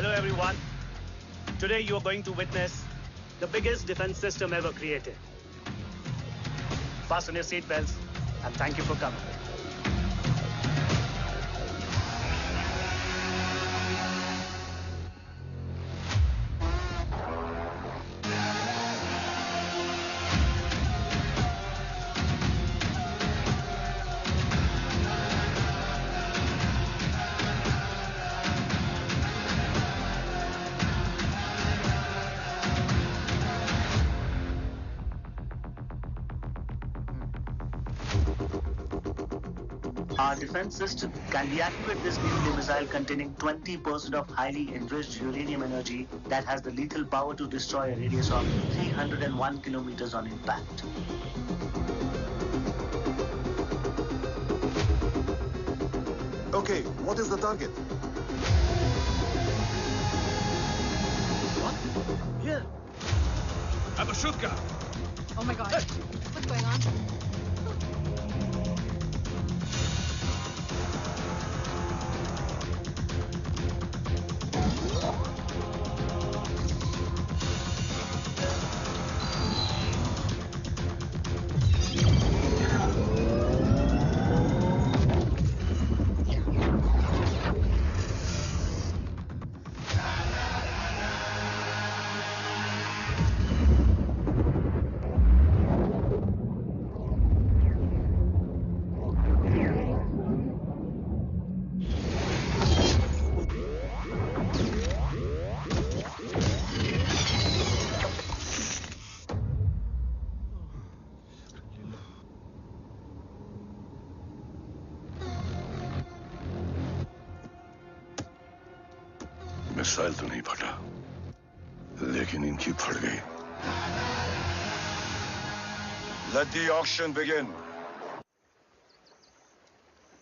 Hello everyone. Today you are going to witness the biggest defense system ever created. Fasten your seatbelts and thank you for coming. Our defense system can deactivate this nuclear missile containing 20% of highly enriched uranium energy that has the lethal power to destroy a radius of 301 kilometers on impact. Okay, what is the target? What? Here. Abashuka! Oh my god. What's going on? Missile तो नहीं फटा, लेकिन इनकी फट गई। Let the auction begin.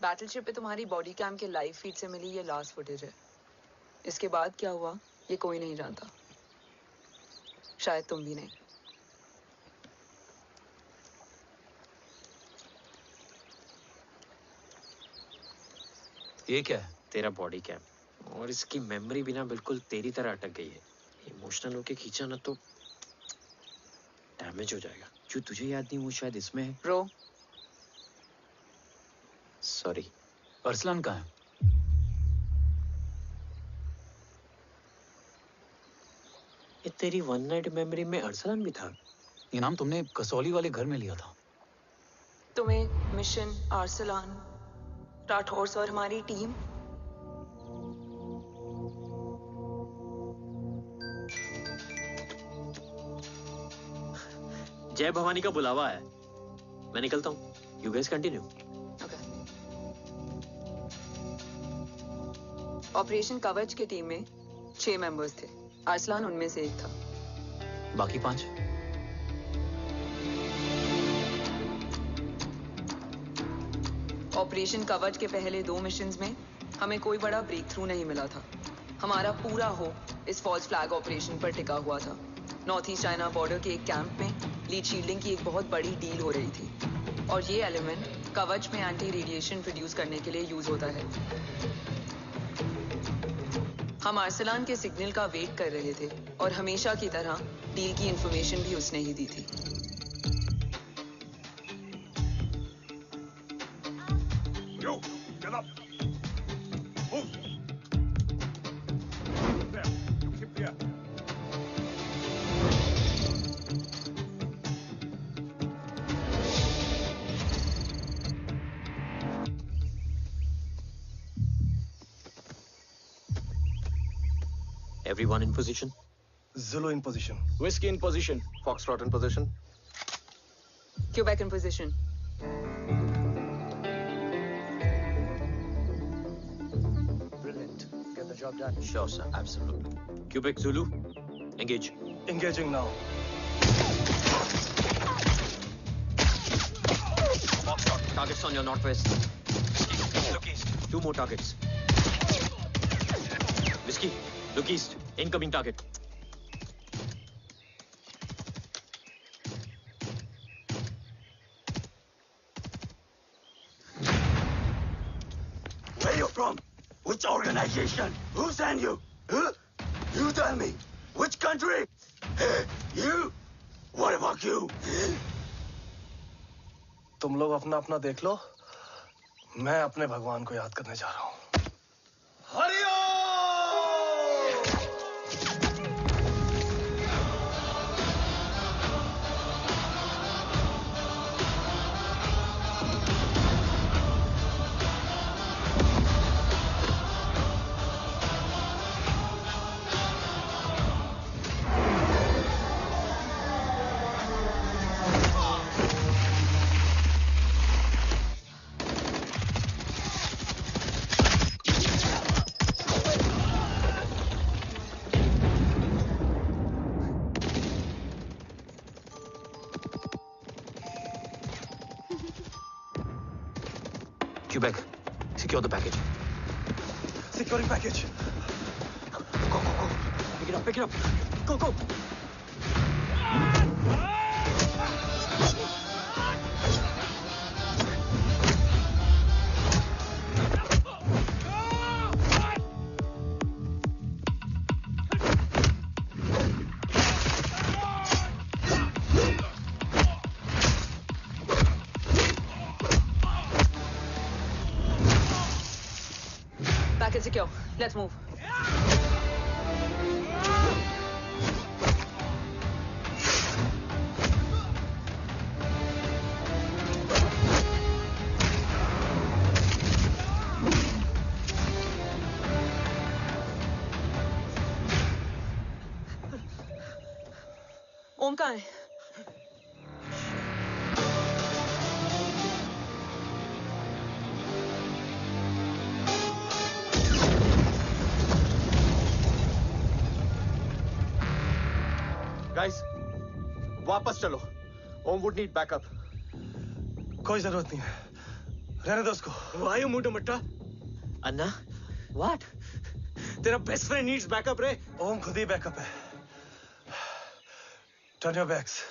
Battleship पे तुम्हारी body cam के लाइव फीड से मिली ये लास्ट फुटेज है। इसके बाद क्या हुआ ये कोई नहीं जानता, शायद तुम भी नहीं। ये क्या है? तेरा बॉडी कैम, और इसकी मेमोरी भी ना बिल्कुल तेरी तरह अटक गई है। इमोशनल होके खींचा ना तो डैमेज हो जाएगा। जो तुझे याद नहीं वो शायद इसमें है। Bro sorry. अरसलान कहाँ है? ये तेरी वन नाइट मेमोरी में अरसलान भी था? ये नाम तुमने कसौली वाले घर में लिया था। तुम्हें मिशन, अरसलान, राठौर और हमारी टीम। जय भवानी का बुलावा है, मैं निकलता हूँ। You guys continue. ऑपरेशन कवच की टीम में 6 मेंबर्स थे, अरसलान उनमें से एक था। बाकी 5? ऑपरेशन कवच के पहले 2 मिशंस में हमें कोई बड़ा ब्रेक थ्रू नहीं मिला था। हमारा पूरा होप इस फॉल्स फ्लैग ऑपरेशन पर टिका हुआ था। नॉर्थ ईस्ट चाइना बॉर्डर के एक कैंप में लीड शील्डिंग की एक बहुत बड़ी डील हो रही थी, और ये एलिमेंट कवच में एंटी रेडिएशन प्रोड्यूस करने के लिए यूज होता है। हम अरसलान के सिग्नल का वेट कर रहे थे, और हमेशा की तरह डील की इंफॉर्मेशन भी उसने ही दी थी। Yo, get up. Move. There, you keep there. Everyone in position? Zulu in position. Whiskey in position. Foxtrot in position. Quebec in position. Brilliant. Get the job done. Sure, sir. Absolutely. Quebec Zulu, engage. Engaging now. Foxtrot, targets on your northwest. Look east. 2 more targets. Whiskey, look east. Incoming target. Where you from? Which organization? Who sent you? Huh? You tell me, which country? You? What about you? तुम लोग अपना अपना देख लो, मैं अपने भगवान को याद करने जा रहा हूँ। Hariom! Quebec, secure the package. Securing package. Go, go, go. Pick it up, pick it up. Go, go. Package secure. Let's move. ओम कहाँ है? Guys, वापस चलो. Om would need backup. कोई जरूरत नहीं है, रहने दो उसको। Why you moved to Mutta? Anna, what? तेरा best friend needs backup रे. ओम खुद ही बैकअप है। Turn your backs.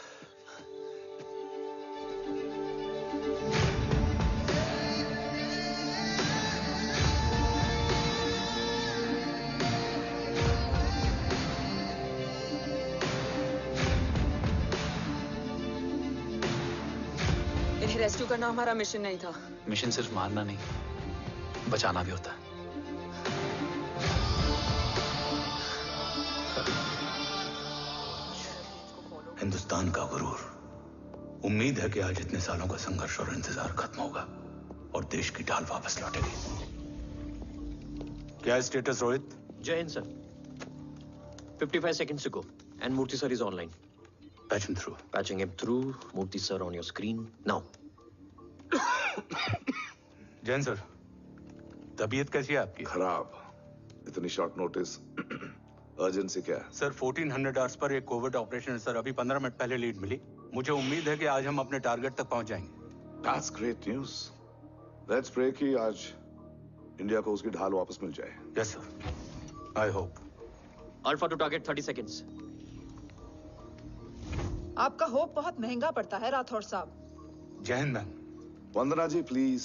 इन्हें रेस्क्यू करना हमारा मिशन नहीं था। मिशन सिर्फ मारना नहीं, बचाना भी होता है। हिंदुस्तान का गुरूर। उम्मीद है कि आज इतने सालों का संघर्ष और इंतजार खत्म होगा और देश की ढाल वापस लौटेगी। क्या है स्टेटस रोहित? जय Hind sir. 55 seconds to go and Murthy sir is online. Patch him through. Patching him through. Murthy sir on your screen now. Jain sir, तबीयत कैसी है आपकी? खराब। इतनी शॉर्ट नोटिस। अर्जेंसी क्या है? सर 1400 आवर्स पर एक कोविड ऑपरेशन है सर। अभी 15 मिनट पहले लीड मिली। मुझे उम्मीद है कि आज हम अपने टारगेट तक पहुंच जाएंगे। That's great news. Let's pray कि आज इंडिया को उसकी ढाल वापस मिल जाए। Yes sir, I hope. Alpha to target 30 seconds. आपका होप बहुत महंगा पड़ता है राठौर साहब। जय हिंद ma'am. Vandana ji please,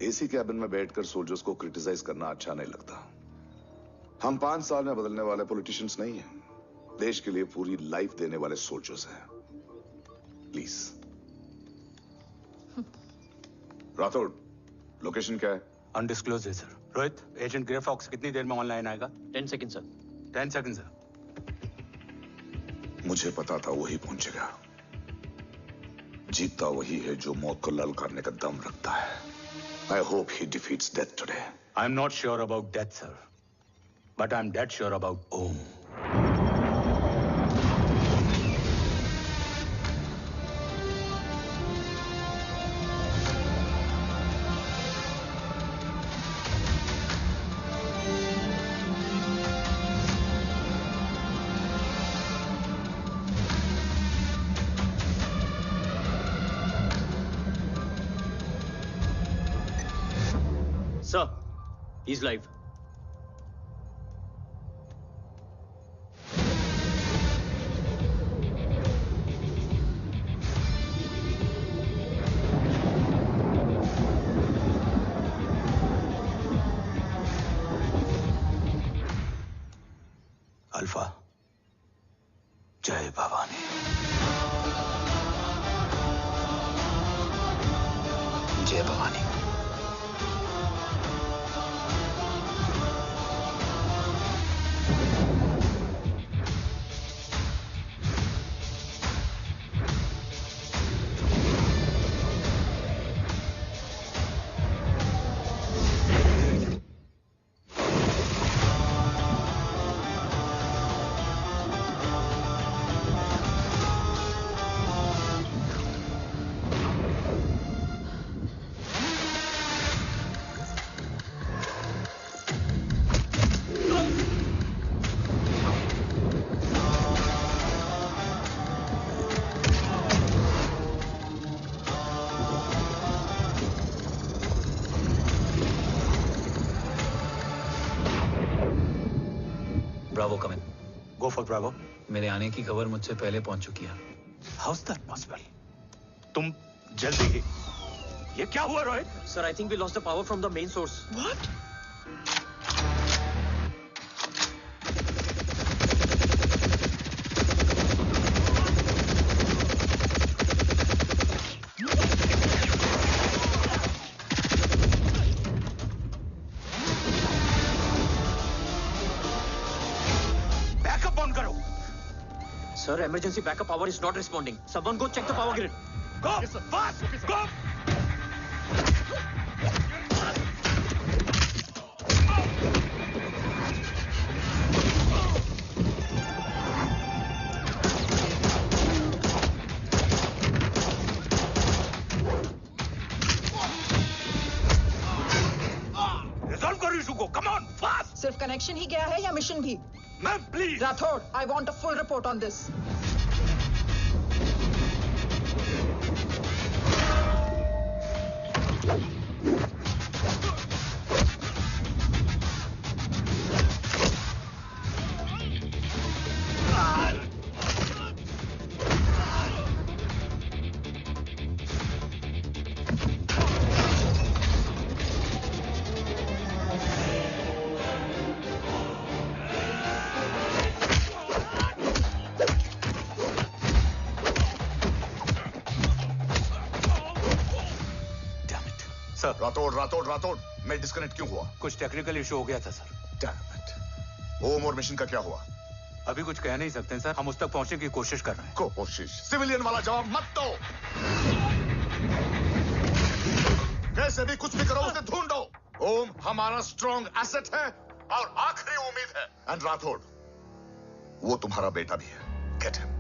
AC cabin में बैठकर सोल्जर्स को क्रिटिसाइज करना अच्छा नहीं लगता। हम 5 साल में बदलने वाले पॉलिटिशियंस नहीं हैं, देश के लिए पूरी लाइफ देने वाले सोल्जर्स हैं। प्लीज। राठौड़, लोकेशन क्या है? अनडिस्क्लोज्ड है sir. Rohit, agent grey fox कितनी देर में ऑनलाइन आएगा? 10 seconds sir. 10 seconds sir. मुझे पता था वही पहुंचेगा। जीतता वही है जो मौत को ललकारने का दम रखता है। I hope he defeats death today. I'm not sure about death, sir. But I'm dead sure about Om. Sir, he's live. Alpha, जय भवानी। जय Bhavani. Bravo come in. Go for Bravo. मेरे आने की खबर मुझसे पहले पहुंच चुकी है। How is that possible? तुम जल्दी ही। ये क्या हुआ Rohit? Sir, I think we lost the power from the main source. What? Backup on करो। Sir, emergency backup power is not responding. Someone go check the power grid. Go! Fast! Go! Resolve करो issue को। Come on, fast! सिर्फ connection ही गया है या mission भी? Ma'am, please. Rathore, I want a full report on this. Sir, Rathod मैं disconnect क्यों हुआ? कुछ टेक्निकल इशू हो गया था सर। Damn it. ओम और मिशन का क्या हुआ? अभी कुछ कह नहीं सकते सर। हम उस तक पहुंचने की कोशिश कर रहे हैं। कोशिश? सिविलियन वाला जवाब मत दो। कैसे भी कुछ भी करो, उसे ढूंढो। ओम हमारा स्ट्रॉन्ग एसेट है और आखिरी उम्मीद है। एंड राठौड़, वो तुम्हारा बेटा भी है। Get him.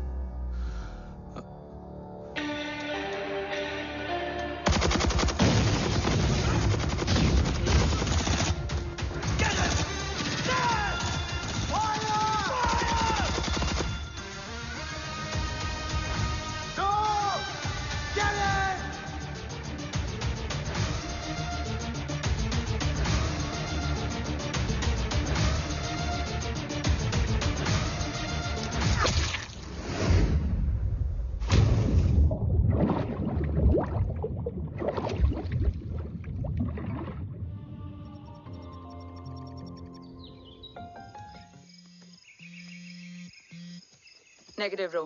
Negative, Ro.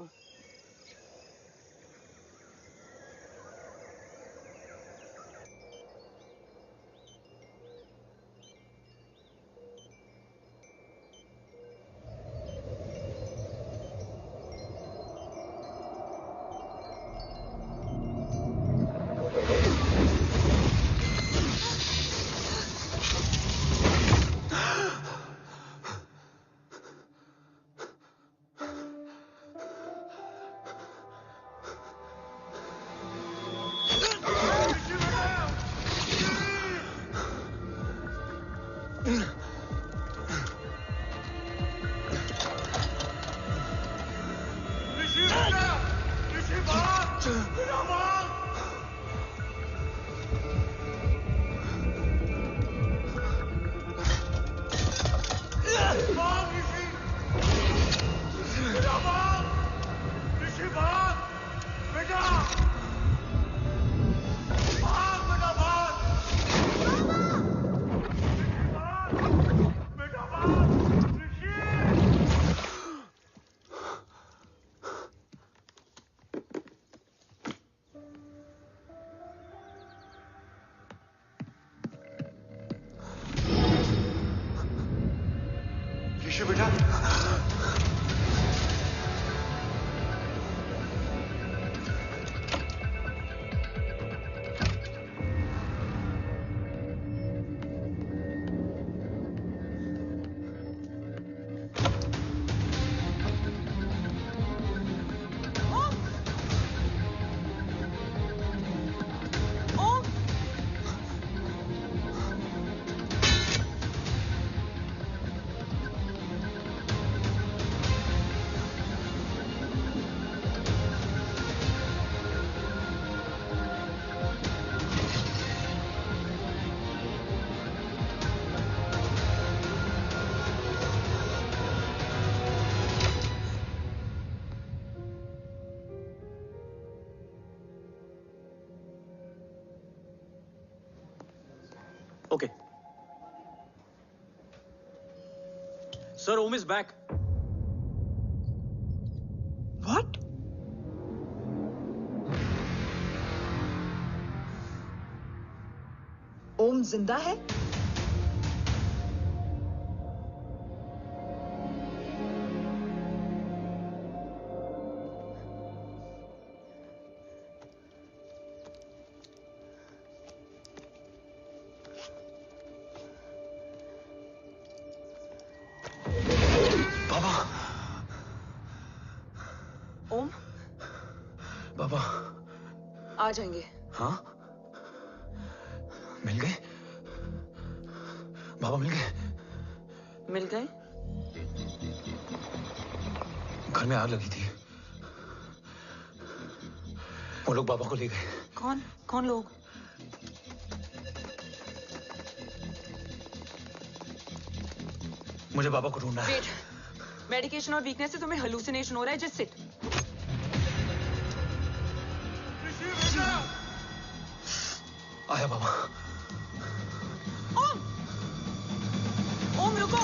ऋषि बेटा, Okay. Sir, Om is back. What? ओम जिंदा है? ओम, बाबा आ जाएंगे। हाँ, मिल गए? बाबा मिल गए? मिल गए? घर में आग लगी थी, वो लोग बाबा को ले गए। कौन कौन लोग? मुझे बाबा को ढूंढना है। वेट, मेडिकेशन और वीकनेस से तुम्हें हेलुसिनेशन हो रहा है। Just sit. आया बाबा। ओम, ओम रुको।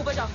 ऊपर जाओ।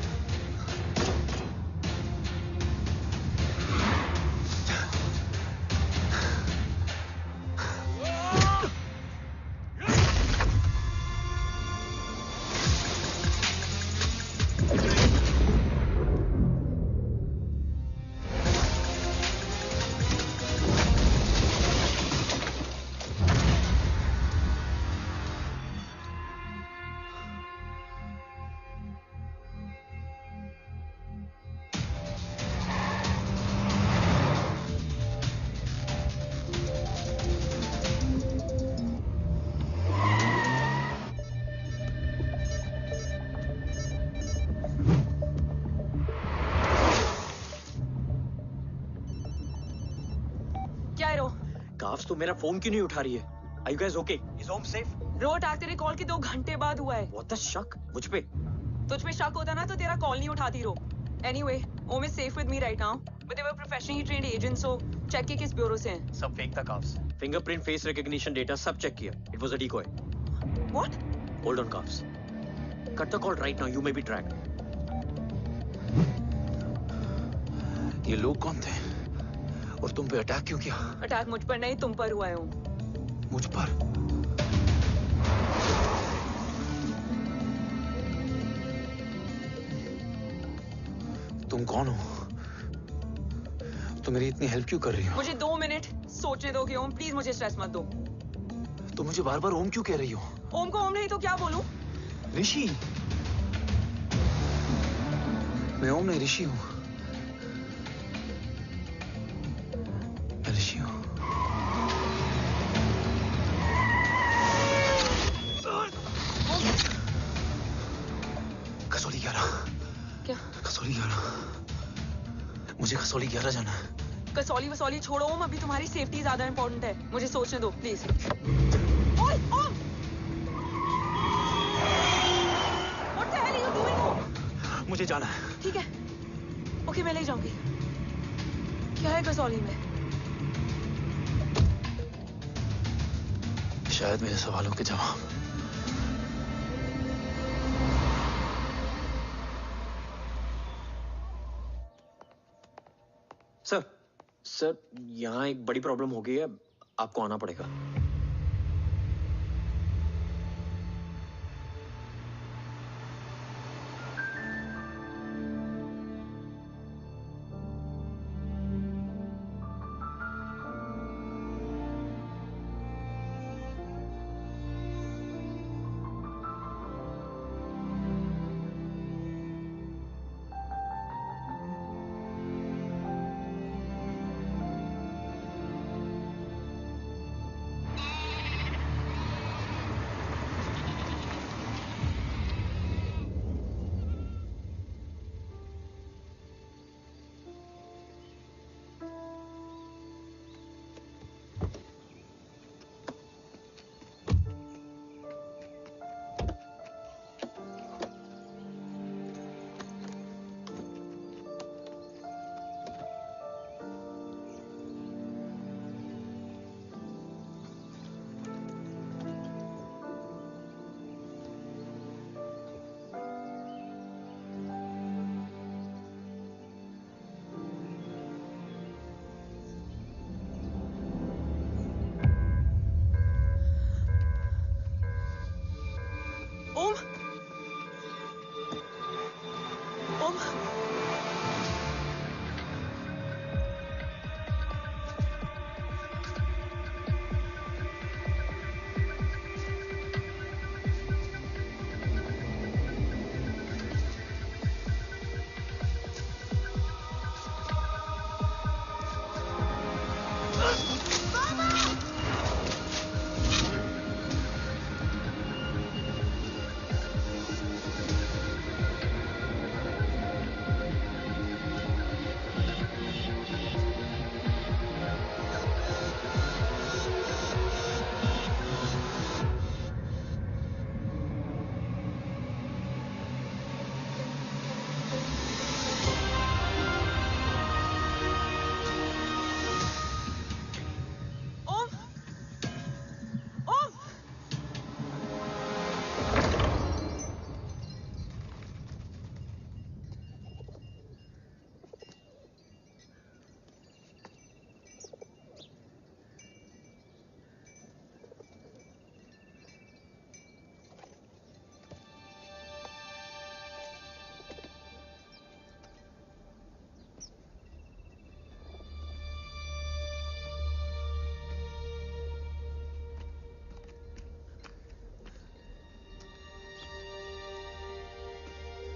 काफ्स तो मेरा फोन क्यों नहीं उठा रही है? Are you guys okay? Is Om safe? रो अटैक तेरे कॉल के 2 घंटे बाद हुआ है। What the शक? मुझ पे? तुझ पे शक होता ना तो तेरा कॉल नहीं उठाती रो। Anyway, Om is safe with me right now, but they were professionally trained agents, so check के किस ब्यूरो से हैं? सब फेक था cops. Fingerprint, face recognition data सब चेक किया. It was a decoy. What? Hold on, Kaps. Cut the call right now. You may be tracked. ये लोग कौन थे? और तुम पे अटैक क्यों किया? अटैक मुझ पर नहीं, तुम पर हुआ है ओम. मुझ पर? तुम कौन हो? तुम मेरी इतनी हेल्प क्यों कर रही हो? मुझे 2 मिनट सोचने दोगे ओम? प्लीज मुझे स्ट्रेस मत दो. तुम मुझे बार बार ओम क्यों कह रही हो? ओम को ओम नहीं तो क्या बोलूं? ऋषि. मैं ओम नहीं, ऋषि हूं. मैं ऋषि हूं. कसौली 11. क्या? कसौली 11. मुझे कसौली 11 जाना है. कसौली वसौली छोड़ो ओम, अभी तुम्हारी सेफ्टी ज्यादा इंपॉर्टेंट है. मुझे सोचने दो प्लीज. ओए ओम! What the hell are you doing, ओम? मुझे जाना है. ठीक है. ओके, मैं ले जाऊंगी. क्या है कसौली में? शायद मेरे सवालों के जवाब. सर, यहाँ एक बड़ी प्रॉब्लम हो गई है. आपको आना पड़ेगा.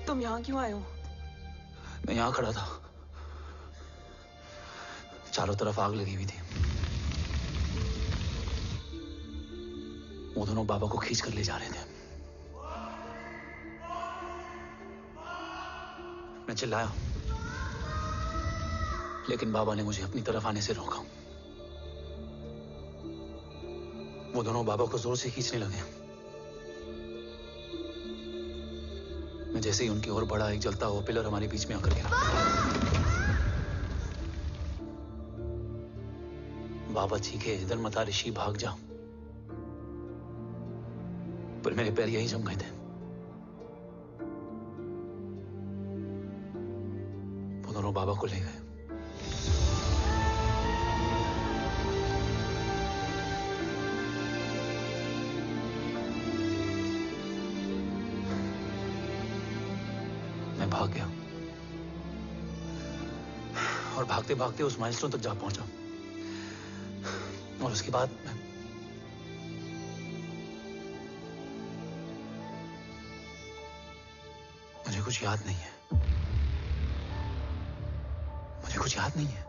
तुम यहाँ क्यों आए हो? मैं यहाँ खड़ा था. चारों तरफ आग लगी हुई थी. वो दोनों बाबा को खींच कर ले जा रहे थे. मैं चिल्लाया, लेकिन बाबा ने मुझे अपनी तरफ आने से रोका. वो दोनों बाबा को जोर से खींचने लगे. मैं मैं जैसे ही उनकी ओर बढ़ा, एक जलता हुआ पिलर हमारे बीच में आकर गिरा। बाबा चीखे, इधर मत आ ऋषि, भाग जा। पर मेरे पैर यही जम गए थे। वो दोनों बाबा को ले गए। मैं भाग गया और भागते भागते उस माइलस्टोन तक जा पहुंचा। और उसके बाद मुझे कुछ याद नहीं है। मुझे कुछ याद नहीं है।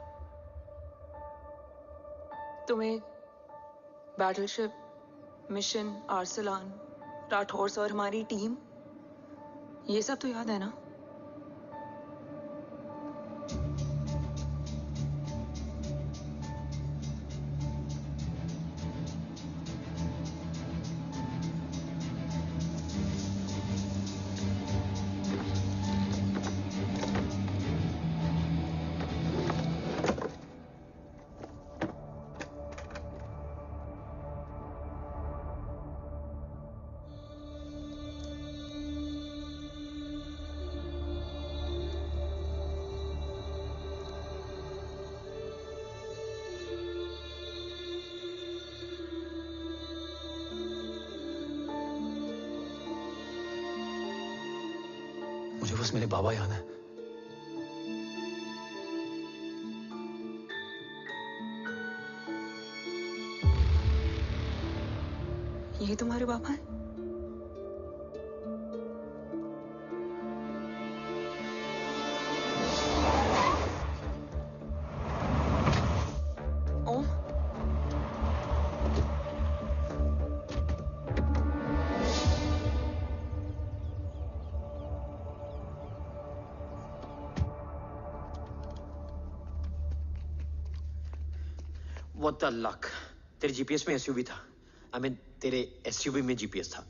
तुम्हें बैटलशिप, मिशन, आर्सलान, राठौर और हमारी टीम, ये सब तो याद है ना? मुझे बस मेरे बाबा याद है। ये तुम्हारे बाबा हैं? ओम, What the luck? तेरे जीपीएस में एसयूवी था। I mean, तेरे एसयूवी में जीपीएस था।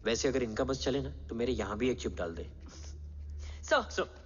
वैसे अगर इनका बस चले ना तो मेरे यहां भी एक चिप डाल दे। सर।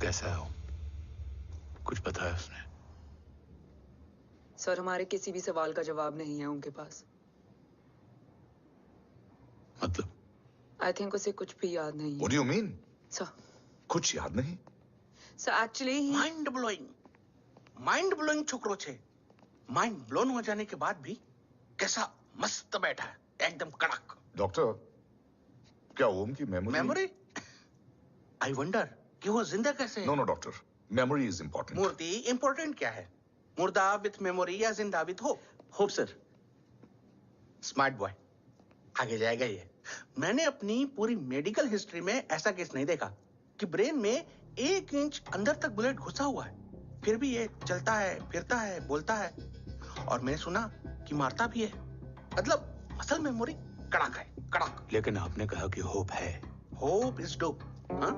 कैसा है वो? कुछ बताया उसने? सर, हमारे किसी भी सवाल का जवाब नहीं है उनके पास। मतलब? आई थिंक उसे कुछ भी याद नहीं है। What do you mean? Sir, कुछ याद नहीं? सर एक्चुअली माइंड ब्लोइंग छोकरो छे। माइंड ब्लोन हो जाने के बाद भी कैसा मस्त बैठा है, एकदम कड़क। डॉक्टर, क्या ओम की मेमोरी? आई वंडर कि वो जिंदा कैसे है? No doctor, memory is important. मूर्ति इंपॉर्टेंट क्या है? मुर्दा विथ मेमोरी या जिंदा with hope? Hope sir. Smart boy, आगे जाएगा ये। मैंने अपनी पूरी मेडिकल हिस्ट्री में ऐसा केस नहीं देखा कि ब्रेन में 1 इंच अंदर तक बुलेट घुसा हुआ है, फिर भी ये चलता है, फिरता है, बोलता है, और मैंने सुना कि मारता भी है। मतलब असल मेमोरी कड़क है, कड़क। लेकिन आपने कहा कि होप है। Hope is dope. हाँ,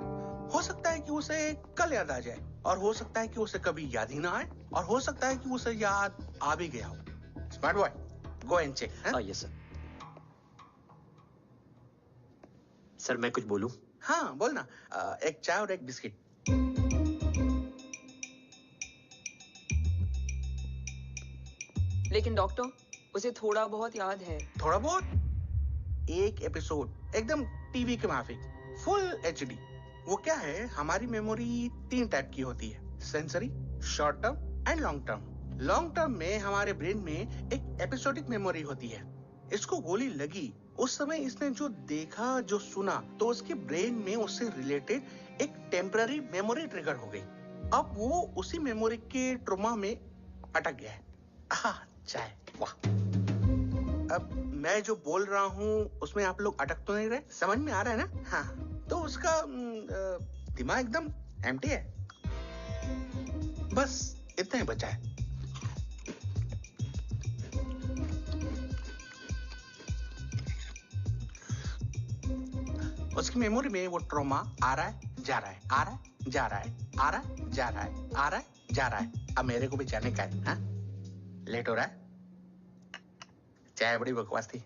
हो सकता है कि उसे कल याद आ जाए, और हो सकता है कि उसे कभी याद ही ना आए, और हो सकता है कि उसे याद आ भी गया हो। Smart boy, go and check. Yes sir. Sir मैं कुछ बोलूं? हाँ बोल ना। एक चाय और एक बिस्किट। लेकिन डॉक्टर, उसे थोड़ा बहुत याद है। थोड़ा बहुत? एक एपिसोड एकदम टीवी के माफिक, फुल एचडी। वो क्या है, हमारी मेमोरी 3 टाइप की होती है, sensory, short term and long term. Long term में हमारे ब्रेन में एक एपिसोडिक मेमोरी होती है। इसको गोली लगी, उस समय इसने जो देखा, जो सुना, तो उसके ब्रेन में उससे रिलेटेड एक टेम्पररी मेमोरी ट्रिगर हो गई। अब वो उसी मेमोरी के ट्रॉमा में अटक गया है। चाय, वाह। अब मैं जो बोल रहा हूँ उसमें आप लोग अटक तो नहीं रहे? समझ में आ रहा है ना? हाँ, तो उसका दिमाग एकदम एम्प्टी है। बस इतना ही बचा है। उसकी मेमोरी में वो ट्रॉमा आ रहा है, जा रहा है, आ रहा है, जा रहा है, आ रहा है, जा रहा है, आ रहा है, जा रहा है। अब मेरे को भी जाने का है। हाँ, लेट हो रहा है। चाय बड़ी बकवास थी।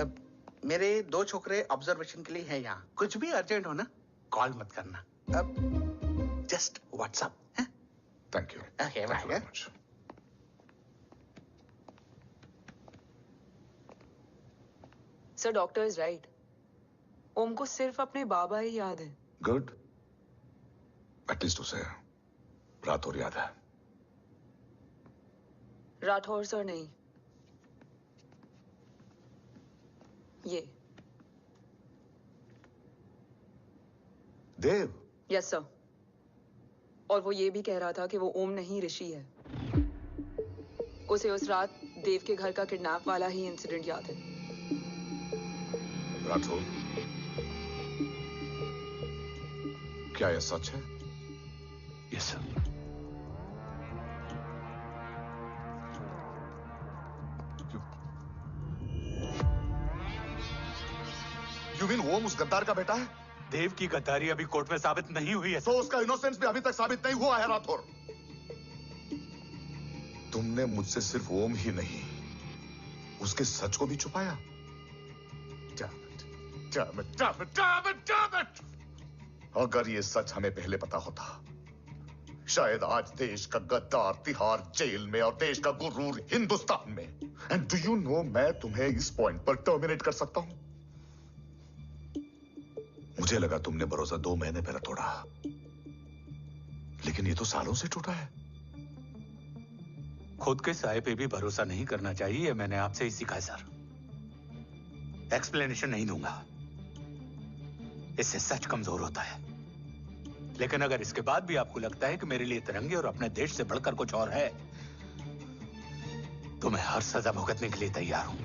अब मेरे 2 छोकरे ऑब्जर्वेशन के लिए हैं यहाँ। कुछ भी अर्जेंट हो ना, कॉल मत करना। अब just WhatsApp. Thank you. Okay, bye. Sir, doctor is right. Om को सिर्फ अपने बाबा ही याद है। गुड। एटलीस्ट उसे राठौर याद है। राठौर सर नहीं, ये देव। Yes sir. और वो ये भी कह रहा था कि वो ओम नहीं, ऋषि है। उसे उस रात देव के घर का किडनैप वाला ही इंसिडेंट याद है। राठौर, क्या यह सच है? Yes sir. यू मीन ओम उस गद्दार का बेटा है? देव की गद्दारी अभी कोर्ट में साबित नहीं हुई है। तो उसका इनोसेंस भी अभी तक साबित नहीं हुआ है राठौर। तुमने मुझसे सिर्फ ओम ही नहीं, उसके सच को भी छुपाया। Damn it! अगर ये सच हमें पहले पता होता, शायद आज देश का गद्दार तिहाड़ जेल में और देश का गुरूर हिंदुस्तान में। एंड डू यू नो, मैं तुम्हें इस पॉइंट पर टर्मिनेट कर सकता हूं। मुझे लगा तुमने भरोसा 2 महीने पहले तोड़ा, लेकिन ये तो सालों से टूटा है। खुद के साये पे भी भरोसा नहीं करना चाहिए, मैंने आपसे ही सीखा है सर। एक्सप्लेनेशन नहीं दूंगा, इससे सच कमजोर होता है। लेकिन अगर इसके बाद भी आपको लगता है कि मेरे लिए तिरंगे और अपने देश से बढ़कर कुछ और है, तो मैं हर सजा भुगतने के लिए तैयार हूं।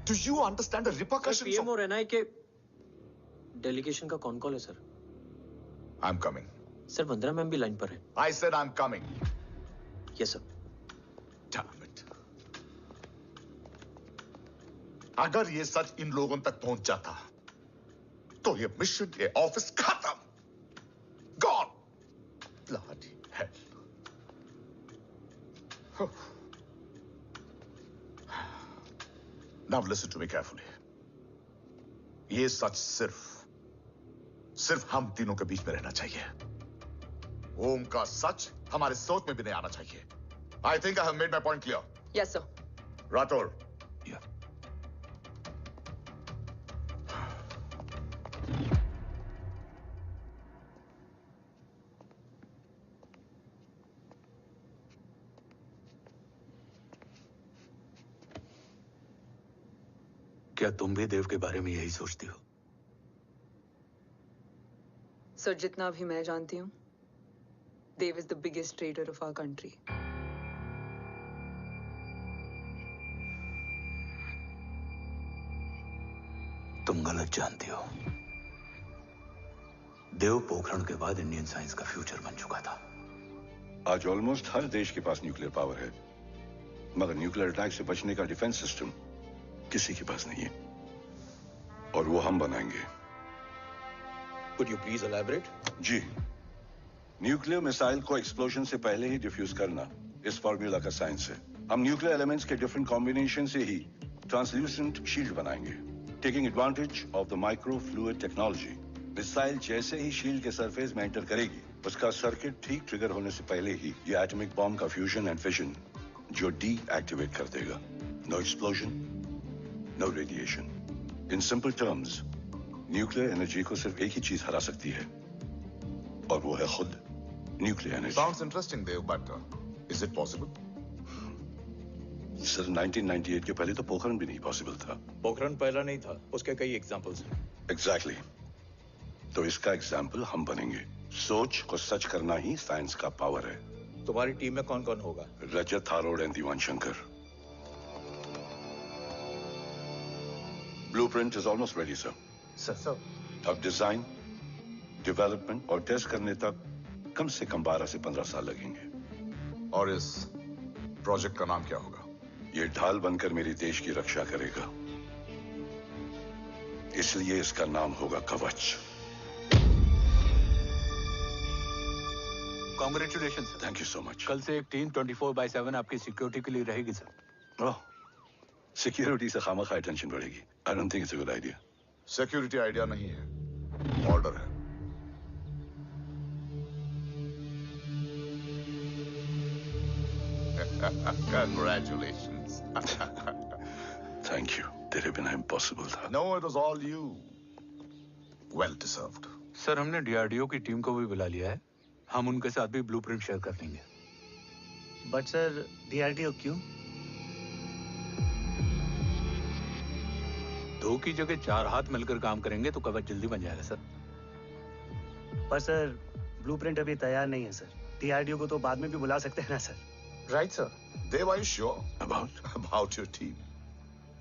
Do you understand the repercussions? PM और एनआई के डेलीगेशन का कौन कॉल है sir? I'm coming. Sir, 15 ma'am भी लाइन पर है। I said I'm coming. Yes sir. Damn it. अगर ये सच इन लोगों तक पहुंच जाता, तो ये मिशन, ये ऑफिस खत्म। Gone. Bloody hell. Now listen to me carefully. ये सच सिर्फ हम तीनों के बीच में रहना चाहिए। ओम का सच हमारे सोच में भी नहीं आना चाहिए। I think I have made my point clear. Yes sir. Rathore. Yeah. क्या तुम भी देव के बारे में यही सोचती हो? सर, जितना भी मैं जानती हूँ, Dev is the biggest trader of our country. तुम गलत जानती हो। देव पोखरण के बाद इंडियन साइंस का फ्यूचर बन चुका था। आज ऑलमोस्ट हर देश के पास न्यूक्लियर पावर है, मगर न्यूक्लियर अटैक से बचने का डिफेंस सिस्टम किसी के पास नहीं है, और वो हम बनाएंगे। Could you please elaborate? जी, न्यूक्लियर मिसाइल को एक्सप्लोजन से पहले ही डिफ्यूज करना इस फॉर्मूला का साइंस है। हम न्यूक्लियर एलिमेंट्स के डिफरेंट कॉम्बिनेशन से ही ट्रांसल्यूसेंट शील्ड बनाएंगे, taking advantage of the micro fluid technology. Missile जैसे ही शील्ड के सरफेस में एंटर करेगी, उसका सर्किट ठीक ट्रिगर होने से पहले ही ये एटॉमिक बॉम्ब का फ्यूजन एंड फिशन जो डीएक्टिवेट कर देगा। No explosion, no radiation. In simple terms, nuclear energy को सिर्फ एक ही चीज हरा सकती है, और वो है खुद nuclear energy. Sounds interesting, Dev, but is it possible? Sir, 1998 के पहले तो पोखरण भी नहीं पॉसिबल था। पोखरण पहला नहीं था, उसके कई एग्जांपल्स हैं। एग्जैक्टली। तो इसका एग्जाम्पल हम बनेंगे। सोच को सच करना ही साइंस का पावर है। तुम्हारी टीम में कौन कौन होगा? Rajat, Tharod and Diwan Shankar. Blueprint is almost ready sir. Sir अब डिजाइन, डेवलपमेंट और टेस्ट करने तक कम से कम 12 से 15 साल लगेंगे। और इस प्रोजेक्ट का नाम क्या होगा? ये ढाल बनकर मेरे देश की रक्षा करेगा, इसलिए इसका नाम होगा कवच। Congratulation sir. Thank you so much. कल से एक टीम 24/7 आपकी सिक्योरिटी के लिए रहेगी सर। ओह, सिक्योरिटी से खामखा टेंशन बढ़ेगी। I don't think it's a good idea. Security idea नहीं है, ऑर्डर है। Congratulations. Thank you. तेरे बिना impossible था। No, it was all you. Well deserved. Sir हमने डीआरडीओ की टीम को भी बुला लिया है, हम उनके साथ भी ब्लूप्रिंट शेयर कर लेंगे। बट सर डीआरडीओ क्यों? 2 की जगह 4 हाथ मिलकर काम करेंगे तो कवच जल्दी बन जाएगा सर। पर सर ब्लूप्रिंट अभी तैयार नहीं है सर। डीआरडीओ को तो बाद में भी बुला सकते हैं ना sir. Right sir. Dave, are you sure about your team?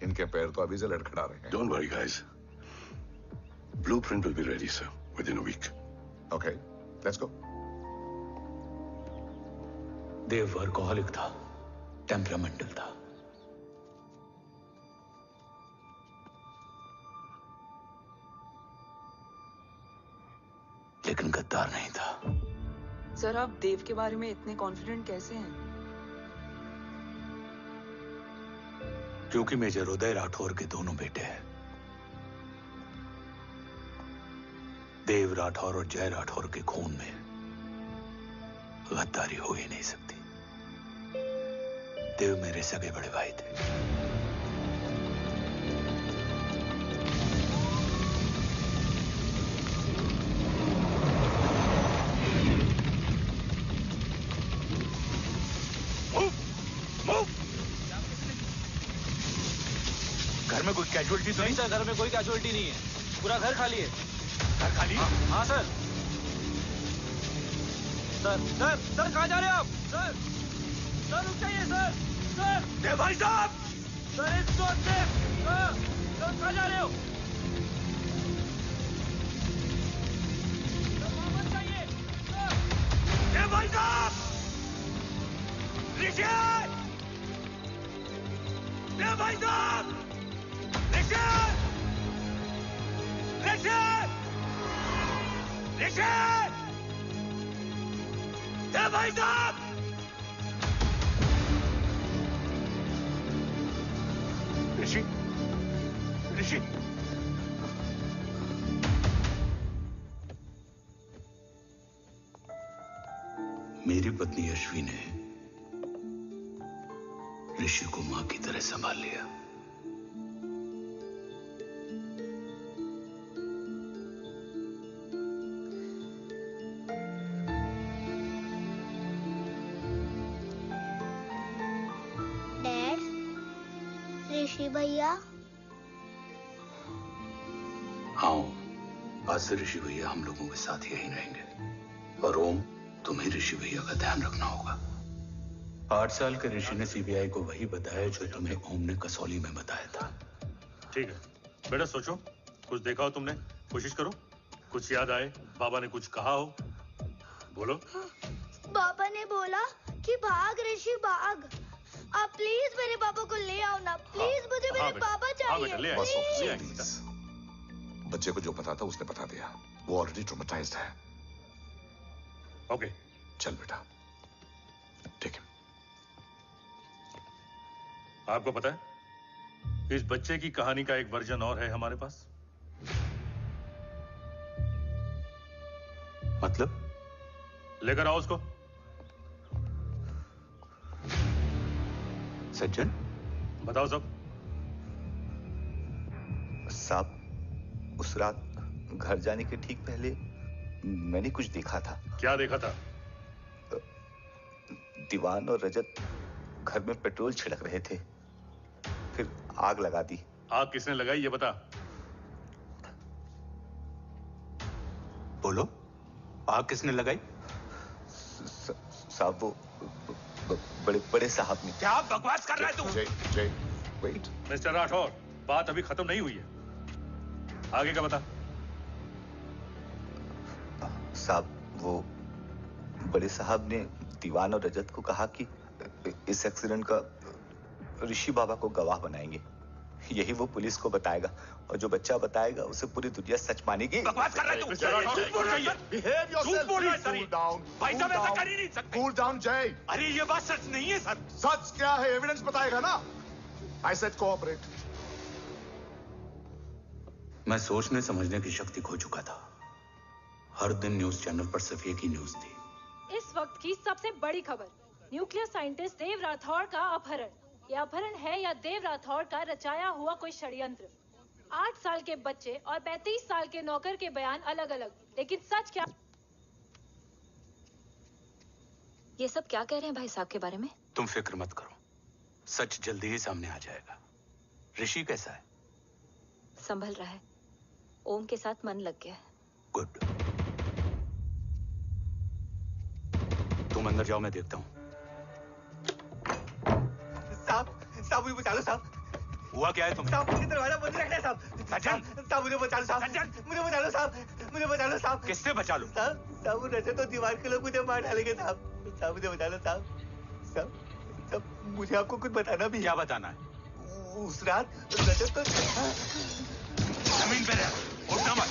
इनके पैर तो अभी से लड़खड़ा रहे हैं। Don't worry, guys. Blueprint will be ready, sir, within a week. Okay, let's go. Dev workaholic था, टेम्परामेंटल था। लेकिन गद्दार नहीं था। सर आप देव के बारे में इतने कॉन्फिडेंट कैसे हैं? क्योंकि मेजर उदय राठौर के दोनों बेटे हैं। देव राठौर और जय राठौर के खून में गद्दारी हो ही नहीं सकती। देव मेरे सगे बड़े भाई थे। घर में कोई कैजुअलिटी तो नहीं? सर घर में कोई कैजुअलिटी नहीं है, पूरा घर खाली है। घर खाली? हाँ सर। सर कहाँ जा रहे हैं आप? सर रुक जाइए सर। देव भाई साहब! Sir it's not safe. Sir कहाँ जा रहे हो? सर वापस जाइए। देव भाई साहब! ऋषि! देव भाई साहब! ऋषि! देव भाई साहब! ऋषि! मेरी पत्नी अश्वी ने ऋषि को मां की तरह संभाल लिया। ऋषि भैया। हाँ, आज से ऋषि भैया हम लोगों के साथ यहीं रहेंगे। और ओम, तुम्हें ऋषि भैया का ध्यान रखना होगा। 8 साल के ऋषि ने सीबीआई को वही बताया जो तुम्हें ओम ने कसौली में बताया था। ठीक है बेटा, सोचो, कुछ देखा हो तुमने, कोशिश करो, कुछ याद आए, बाबा ने कुछ कहा हो, बोलो। बाबा ने बोला कि भाग ऋषि भाग। आप प्लीज मेरे पापा को ले आओ ना, प्लीज। मुझे मेरे पापा चाहिए। प्लीज। बच्चे को जो पता था उसने बता दिया, वो ऑलरेडी ट्रॉमेटाइज्ड है। ओके चल बेटा, ठीक है। आपको पता है इस बच्चे की कहानी का एक वर्जन और है हमारे पास। मतलब? लेकर आओ उसको। सज्जन, बताओ सब। साहब, उस रात घर जाने के ठीक पहले मैंने कुछ देखा था। क्या देखा था? दीवान और रजत घर में पेट्रोल छिड़क रहे थे, फिर आग लगा दी। आग किसने लगाई ये बता। बोलो, आग किसने लगाई? साहब वो बड़े बड़े साहब ने। क्या बकवास कर रहा है तू? जय, वेट। मिस्टर राठौर, बात अभी खत्म नहीं हुई है। आगे का बता। साहब, वो बड़े साहब ने दीवान और रजत को कहा कि इस एक्सीडेंट का ऋषि बाबा को गवाह बनाएंगे। यही वो पुलिस को बताएगा और जो बच्चा बताएगा उसे पूरी दुनिया सच मानेगी। बकवास कर रहा है तू। झूठ बोल रहा है। Behave yourself. झूठ बोल रहा है सर। Cool down. भाई साहब ऐसा कर ही नहीं सकते। Cool down, Jay. अरे ये बात सच नहीं है सर। सच क्या है? एविडेंस बताएगा ना। I said cooperate. मैं सोचने समझने की शक्ति खो चुका था। हर दिन न्यूज चैनल पर सिर्फ एक ही न्यूज थी। इस वक्त की सबसे बड़ी खबर, न्यूक्लियर साइंटिस्ट देव राठौड़ का अपहरण। यह अपहरण है या देव राठौड़ का रचाया हुआ कोई षड्यंत्र। 8 साल के बच्चे और 35 साल के नौकर के बयान अलग अलग, लेकिन सच क्या? ये सब क्या कह रहे हैं भाई साहब के बारे में? तुम फिक्र मत करो, सच जल्दी ही सामने आ जाएगा। ऋषि कैसा है? संभल रहा है। ओम के साथ मन लग गया है। गुड। तुम अंदर जाओ, मैं देखता हूँ। साहब मुझे बचा लो साहब। हुआ क्या है तुम्हें? साहब मुझे दरवाजा बंद रखना है साहब। सज्जन, साहब मुझे बचा लो साहब। मुझे बचा लो साहब। मुझे बचा लो साहब। किससे बचा लो? साहब वो रजत तो दीवार के लोग मुझे मार डालेंगे साहब। साहब मुझे बचा लो साहब। साहब मुझे आपको कुछ बताना भी। क्या बताना है? उस रात रजत तो जमीन पे रह, उठना मत।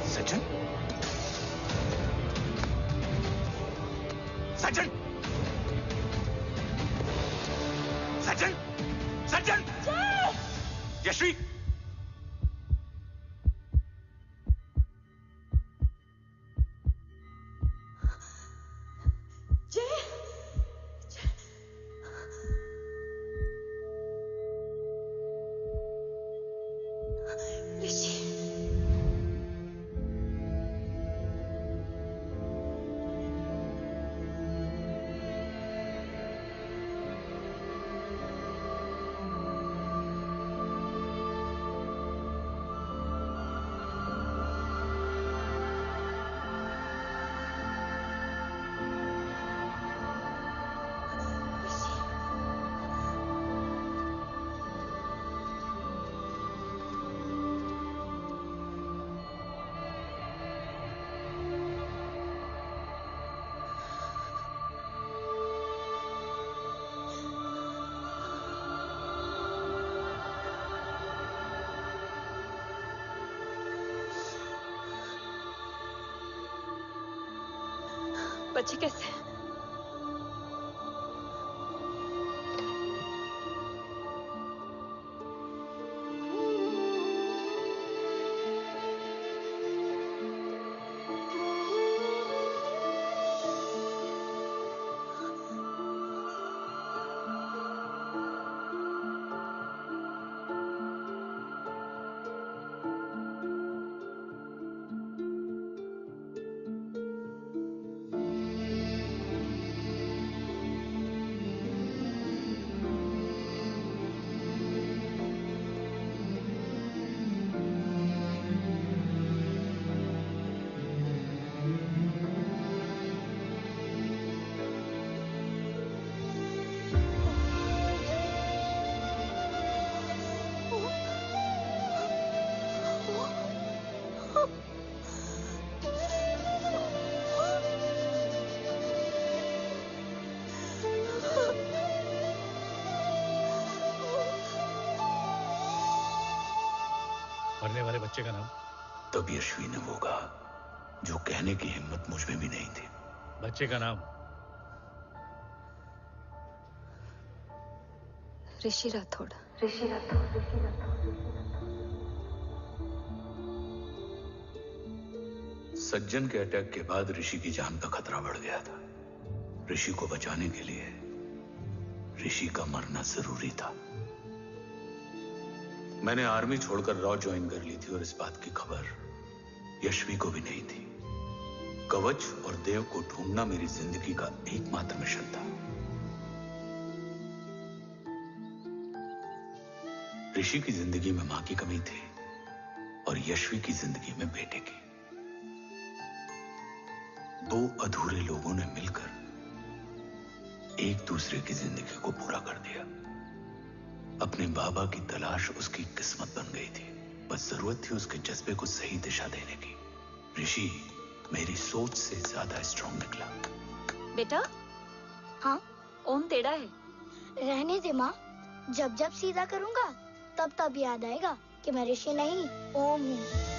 सज्जन, सज्जन, सज्जन, सज्जन, यश्वी, बच्चे कैसे हैं? मरने वाले बच्चे का नाम? तब यश्वी ने वो कहा जो कहने की हिम्मत मुझ में भी नहीं थी। बच्चे का नाम? ऋषि राठौड़। सज्जन के अटैक के बाद ऋषि की जान का खतरा बढ़ गया था। ऋषि को बचाने के लिए ऋषि का मरना जरूरी था। मैंने आर्मी छोड़कर रॉ ज्वाइन कर ली थी और इस बात की खबर यश्वी को भी नहीं थी। कवच और देव को ढूंढना मेरी जिंदगी का एकमात्र मिशन था। ऋषि की जिंदगी में मां की कमी थी और यश्वी की जिंदगी में बेटे की। दो अधूरे लोगों ने मिलकर एक दूसरे की जिंदगी को पूरा कर दिया। अपने बाबा की तलाश उसकी किस्मत बन गई थी, बस जरूरत थी उसके जज्बे को सही दिशा देने की। ऋषि मेरी सोच से ज्यादा स्ट्रांग निकला। बेटा, हाँ ओम टेढ़ा है। रहने दे माँ, जब जब सीधा करूँगा तब तब याद आएगा कि मैं ऋषि नहीं ओम हूँ।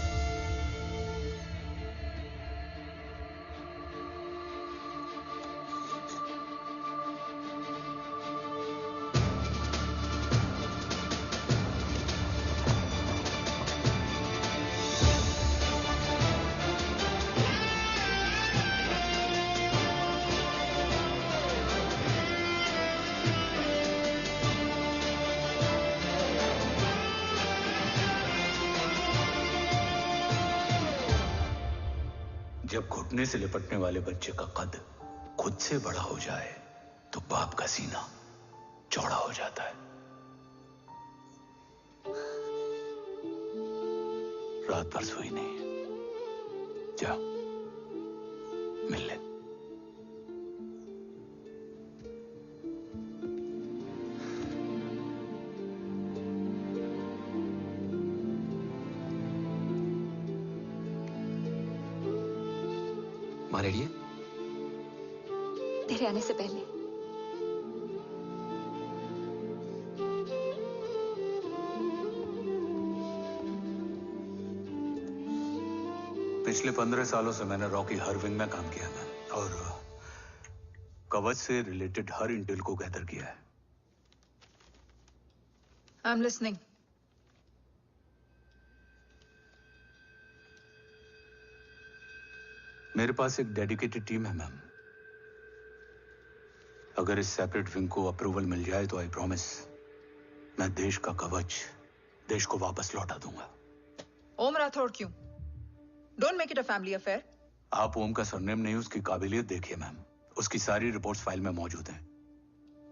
जब घुटने से लिपटने वाले बच्चे का कद खुद से बड़ा हो जाए तो बाप का सीना चौड़ा हो जाता है। रात भर सोई नहीं, जा मिल ले। माँ रेडी है? तेरे आने से पहले। पिछले 15 सालों से मैंने रॉकी हर विंग में काम किया है और कवच से रिलेटेड हर इंटेल को गैदर किया है। I'm listening. मेरे पास एक डेडिकेटेड टीम है मैम। अगर इस सेपरेट विंग को अप्रूवल मिल जाए तो आई प्रॉमिस मैं देश का कवच देश को वापस लौटा दूंगा। ओम राठौड़ क्यों? Don't make it a family affair. आप ओम का सरनेम नहीं, उसकी काबिलियत देखिए मैम। उसकी सारी रिपोर्ट्स फाइल में मौजूद हैं।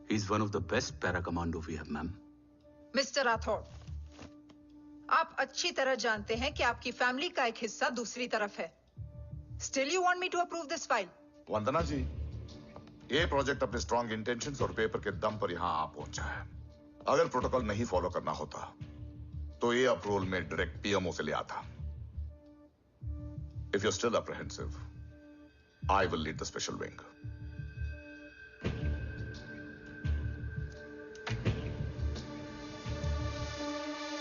He is one of the best para commando we have, ma'am. Mister Rathore, आप अच्छी तरह जानते हैं कि आपकी फैमिली का एक हिस्सा दूसरी तरफ है। Still you want me to approve this file? वंदना जी, ये प्रोजेक्ट अपने स्ट्रॉन्ग इंटेंशंस और पेपर के दम पर यहां आ पहुंचा है। अगर प्रोटोकॉल नहीं फॉलो करना होता तो ये अप्रूवल में डायरेक्ट पीएमओ से ले आता। If you're still apprehensive, I will lead the special wing.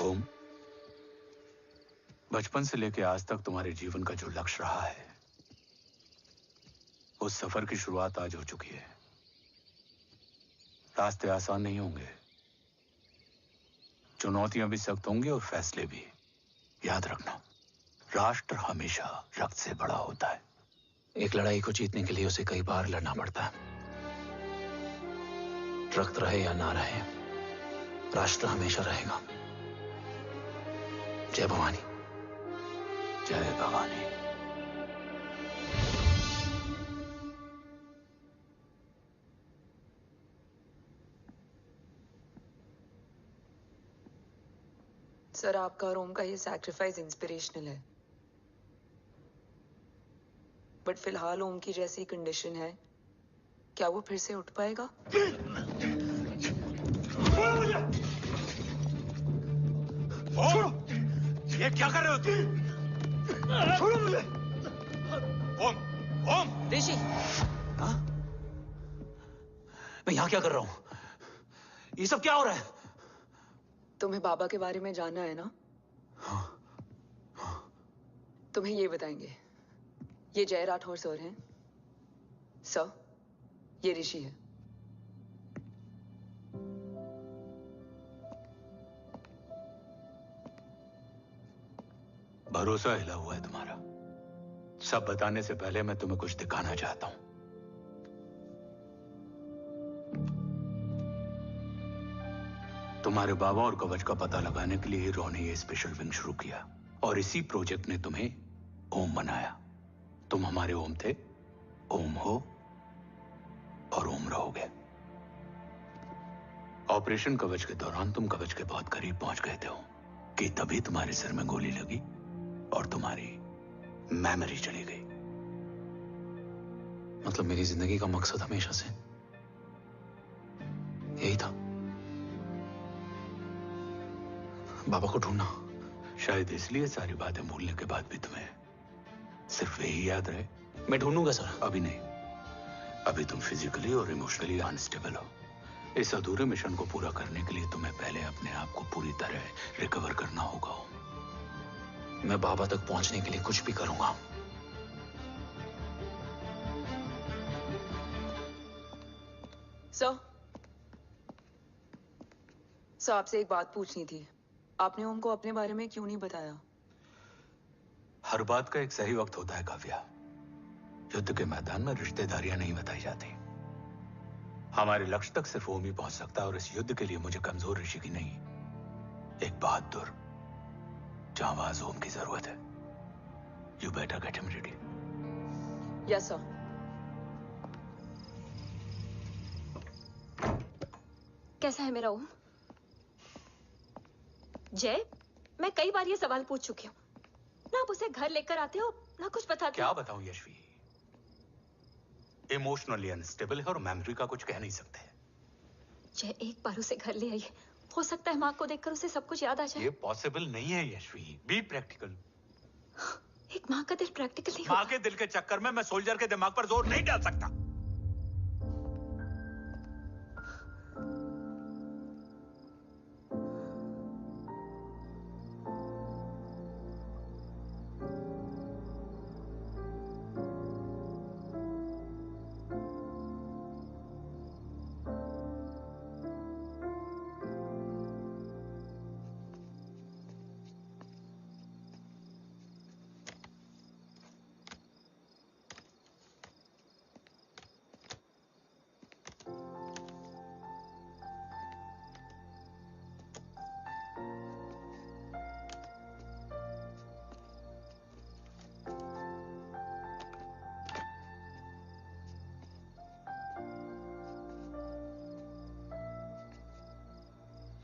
ओम, बचपन से लेकर आज तक तुम्हारे जीवन का जो लक्ष्य रहा है, उस सफर की शुरुआत आज हो चुकी है। रास्ते आसान नहीं होंगे, चुनौतियां भी सख्त होंगी और फैसले भी। याद रखना, राष्ट्र हमेशा रक्त से बड़ा होता है। एक लड़ाई को जीतने के लिए उसे कई बार लड़ना पड़ता है। रक्त रहे या ना रहे, राष्ट्र हमेशा रहेगा। जय भवानी। जय भवानी। सर, आपका और ओम का ये सैक्रिफाइस इंस्पिरेशनल है, बट फिलहाल ओम की जैसी कंडीशन है, क्या वो फिर से उठ पाएगा? छोड़ो! ये क्या कर रहे हो तुम? छोड़ो मुझे! ओम! ओम! ऋषि! हाँ? मैं यहाँ क्या कर रहा हूँ? ये सब क्या हो रहा है? तुम्हें बाबा के बारे में जानना है ना? तुम्हें ये बताएंगे। ये जय राठौर सर हैं। सर, ये ऋषि है। भरोसा हिला हुआ है तुम्हारा। सब बताने से पहले मैं तुम्हें कुछ दिखाना चाहता हूं। तुम्हारे बाबा और कवच का पता लगाने के लिए रॉ ने ये स्पेशल विंग शुरू किया और इसी प्रोजेक्ट ने तुम्हें ओम बनाया। तुम हमारे ओम थे, ओम हो और ओम रहोगे। ऑपरेशन कवच के दौरान तुम कवच के बहुत करीब पहुंच गए थे कि तभी तुम्हारे सिर में गोली लगी और तुम्हारी मेमोरी चली गई। मतलब मेरी जिंदगी का मकसद हमेशा से यही था। बाबा को ढूंढना। शायद इसलिए सारी बातें भूलने के बाद भी तुम्हें सिर्फ यही याद रहे। मैं ढूंढूंगा सर। अभी नहीं, अभी तुम फिजिकली और इमोशनली अनस्टेबल हो। इस अधूरे मिशन को पूरा करने के लिए तुम्हें पहले अपने आप को पूरी तरह रिकवर करना होगा। मैं बाबा तक पहुंचने के लिए कुछ भी करूंगा। सर, आपसे एक बात पूछनी थी। आपने ओम को अपने बारे में क्यों नहीं बताया? हर बात का एक सही वक्त होता है काव्या। युद्ध के मैदान में रिश्तेदारियां नहीं बताई जाती। हमारे लक्ष्य तक सिर्फ ओम ही पहुंच सकता है, और इस युद्ध के लिए मुझे कमजोर ऋषि की नहीं, एक बहादुर जांबाज ओम की जरूरत है। You better get him ready. Yes sir. कैसा है मेरा ओम? जय, मैं कई बार ये सवाल पूछ चुकी हूँ। ना आप उसे घर लेकर आते हो, ना कुछ बताते क्या हो। बताऊं यशवी, इमोशनली अनस्टेबल है और मेमोरी का कुछ कह नहीं सकते। जय, एक बार उसे घर ले आइए। हो सकता है माँ को देखकर उसे सब कुछ याद आ जाए। ये पॉसिबल नहीं है यशवी। Be practical. एक माँ का दिल प्रैक्टिकल नहीं माँ के दिल के चक्कर में मैं सोल्जर के दिमाग पर जोर नहीं डाल सकता।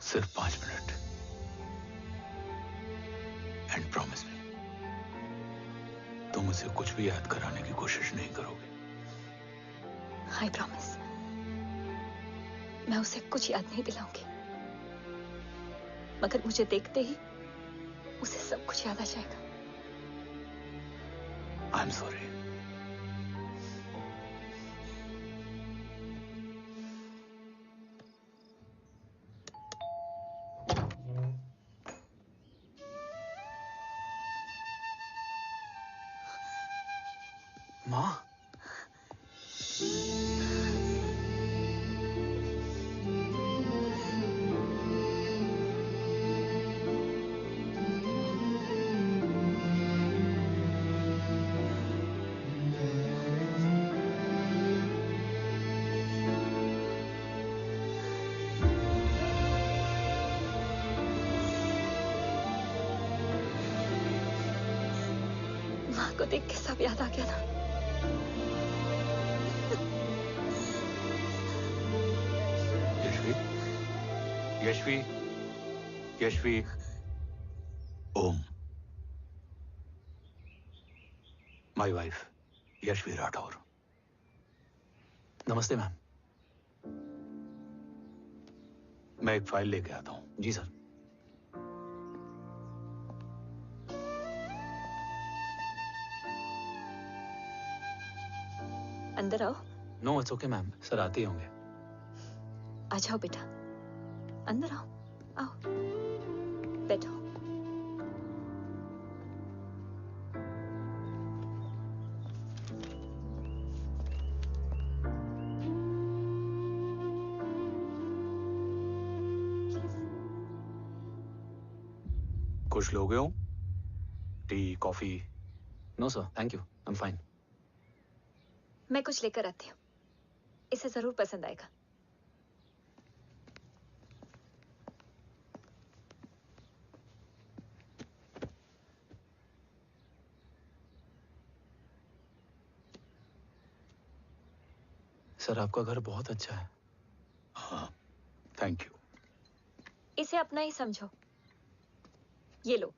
सिर्फ 5 मिनट। एंड प्रॉमिस मी, तुम उसे कुछ भी याद कराने की कोशिश नहीं करोगे। I promise. मैं उसे कुछ याद नहीं दिलाऊंगी, मगर मुझे देखते ही उसे सब कुछ याद आ जाएगा। I am sorry. माँ, माँ को देख के सब याद आ गया ना। Yashvi, Yashvi, Om, my wife Yashvi Rathore. नमस्ते मैम। मैं एक फाइल लेके आता हूं। जी सर। अंदर आओ। No it's okay ma'am, sir आते ही होंगे। आ जाओ बेटा, अंदर आओ। आओ, बैठो। कुछ लोगे हो? Tea, coffee? No sir, thank you, I am fine. मैं कुछ लेकर आती हूँ, इसे जरूर पसंद आएगा। सर आपका घर बहुत अच्छा है। हाँ, थैंक यू। इसे अपना ही समझो। ये लो,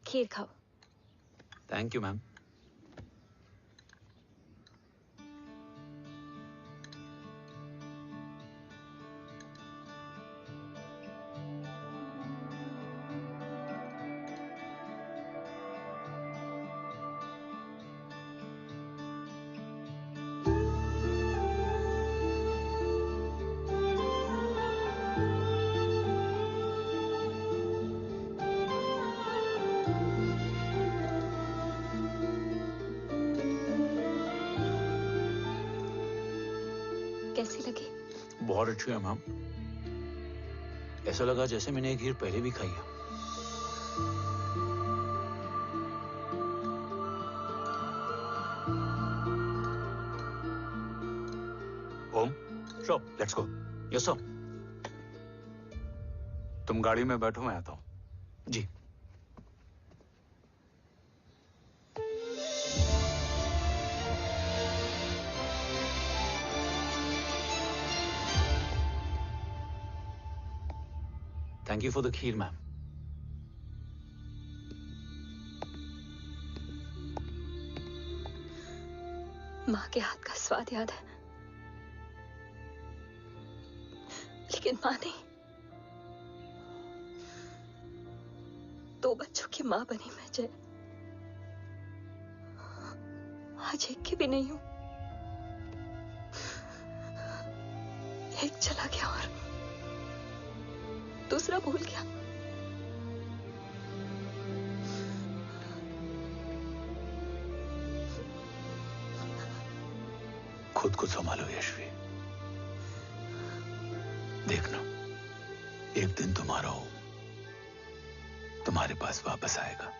खीर खाओ। Thank you ma'am. कैसी लगी? बहुत अच्छी है मैम। ऐसा लगा जैसे मैंने एक खीर पहले भी खाई है। Om, sure, let's go. Yes sir. तुम गाड़ी में बैठो, मैं आता हूं। जी। Thank you for the kheer, ma'am. माँ के हाथ का स्वाद याद है, लेकिन माँ नहीं। 2 बच्चों की माँ बनी मैं जय। आज एक की भी नहीं हूं। एक चला गया और दूसरा भूल गया। खुद को संभालो यशवी। देखना, एक दिन तुम्हारा हो तुम्हारे पास वापस आएगा।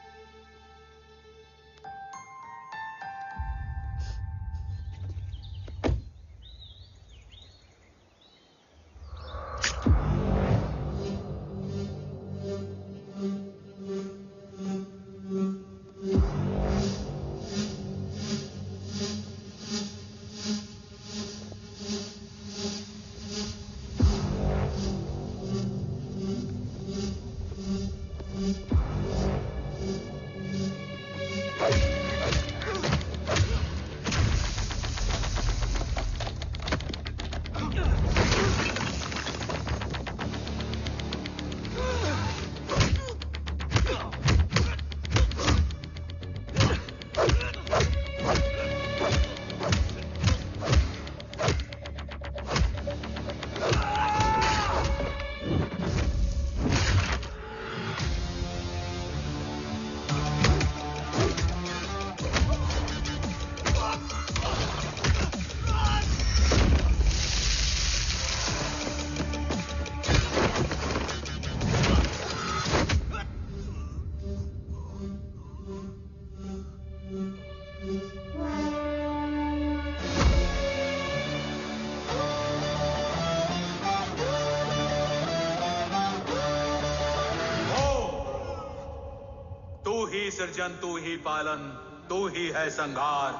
सृजन तू ही पालन, तू ही है संहार,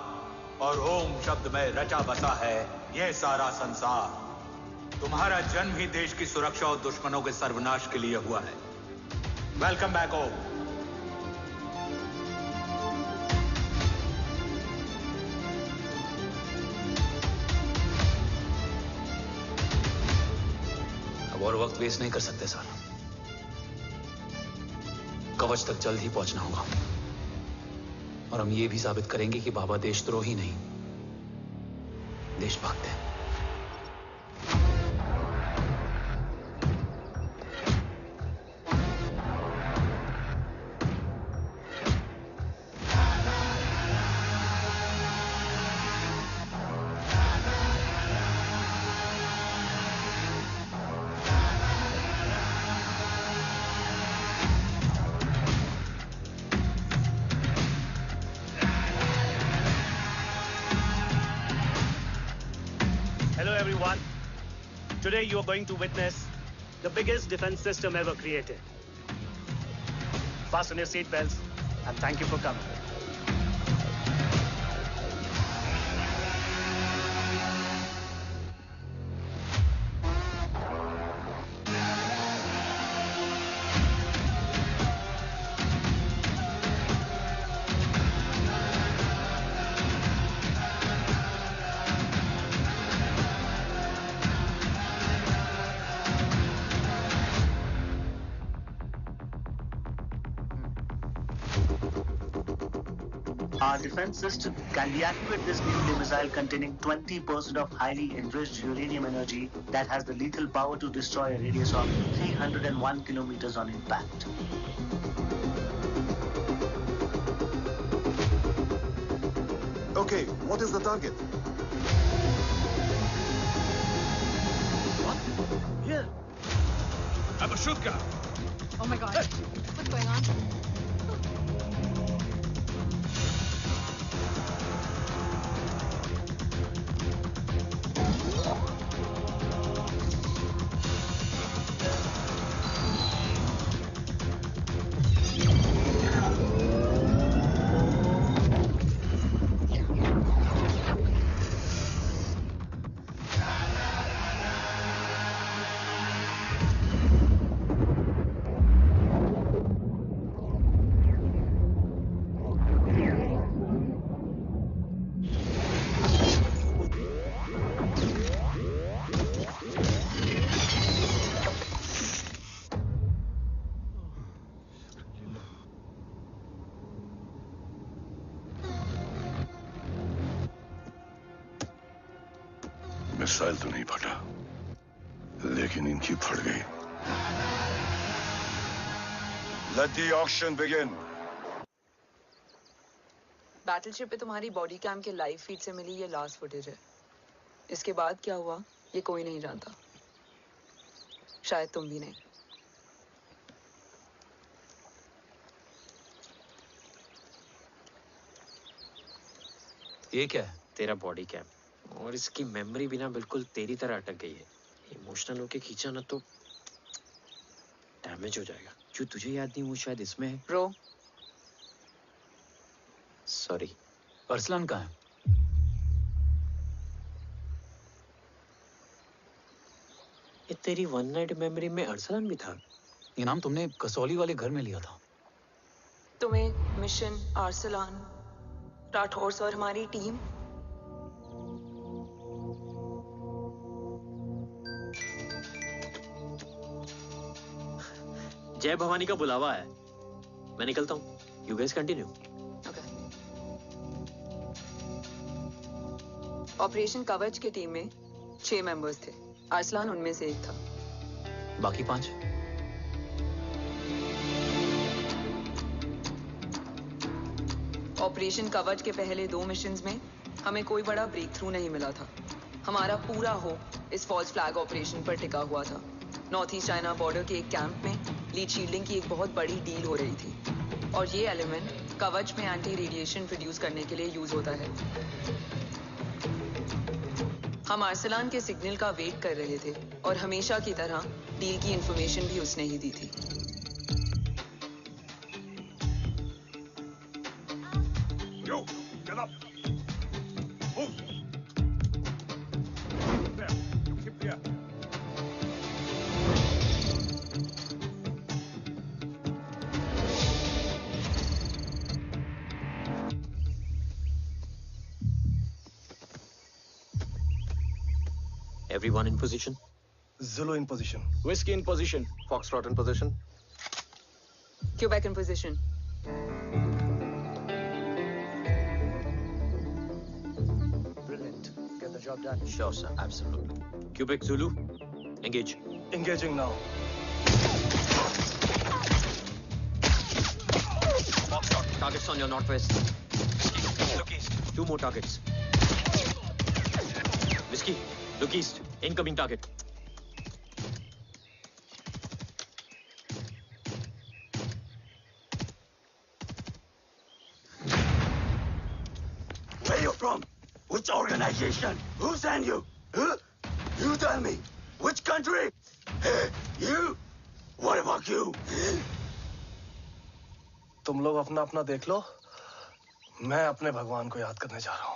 और ओम शब्द में रचा बसा है ये सारा संसार। तुम्हारा जन्म ही देश की सुरक्षा और दुश्मनों के सर्वनाश के लिए हुआ है। वेलकम बैक ओम। अब और वक्त वेस्ट नहीं कर सकते सर। कवच तक जल्द ही पहुंचना होगा और हम ये भी साबित करेंगे कि बाबा देशद्रोही नहीं, देशभक्त हैं। Today you are going to witness the biggest defense system ever created. Fasten your seatbelts and thank you for coming. Our defense system can deactivate this nuclear missile containing 20% of highly enriched uranium energy that has the lethal power to destroy a radius of 301 kilometers on impact. Okay, what is the target? I'm a shoot guy. Oh my God. What's going on? Missile तो नहीं फटा, लेकिन इनकी फट गई। Let the auction begin. Battleship पे तुम्हारी body cam के लाइव फीड से मिली ये लास्ट फुटेज है। इसके बाद क्या हुआ ये कोई नहीं जानता, शायद तुम भी नहीं। ये क्या है? तेरा बॉडी कैम, और इसकी मेमोरी भी ना बिल्कुल तेरी तरह अटक गई है। इमोशनल होके खींचा ना तो डैमेज हो जाएगा। जो तुझे याद नहीं वो शायद इसमें है। Bro sorry. अरसलान कहाँ है? ये तेरी वन नाइट मेमोरी में अरसलान भी था? ये नाम तुमने कसौली वाले घर में लिया था। तुम्हें मिशन, अरसलान, राठौर और हमारी टीम। जय भवानी का बुलावा है, मैं निकलता हूँ। You guys continue. ऑपरेशन कवच की टीम में 6 मेंबर्स थे, अरसलान उनमें से एक था। बाकी 5? ऑपरेशन कवच के पहले 2 मिशंस में हमें कोई बड़ा ब्रेक थ्रू नहीं मिला था। हमारा पूरा होप इस फॉल्स फ्लैग ऑपरेशन पर टिका हुआ था। नॉर्थ ईस्ट चाइना बॉर्डर के एक कैंप में लीड शील्डिंग की एक बहुत बड़ी डील हो रही थी, और ये एलिमेंट कवच में एंटी रेडिएशन प्रोड्यूस करने के लिए यूज होता है। हम अरसलान के सिग्नल का वेट कर रहे थे, और हमेशा की तरह डील की इंफॉर्मेशन भी उसने ही दी थी। Yo, get up. Move. There. Keep there. Everyone in position? Zulu in position. Whiskey in position. Foxtrot in position. Quebec in position. Brilliant. Get the job done. Sure, sir. Absolutely. Quebec Zulu, engage. Engaging now. Foxtrot, targets on your northwest. Look east. 2 more targets. Whiskey, look east. Incoming target. Where you from? Which organization? Who sent you? Huh? You tell me. Which country? Hey, you? What about you? तुम लोग अपना अपना देख लो, मैं अपने भगवान को याद करने जा रहा हूँ।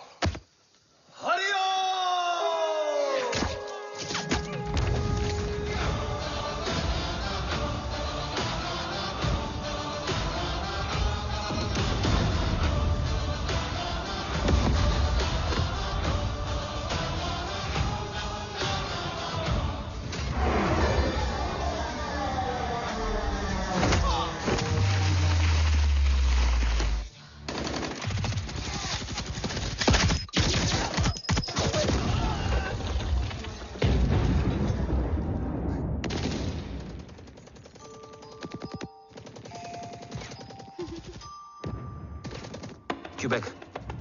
Quebec,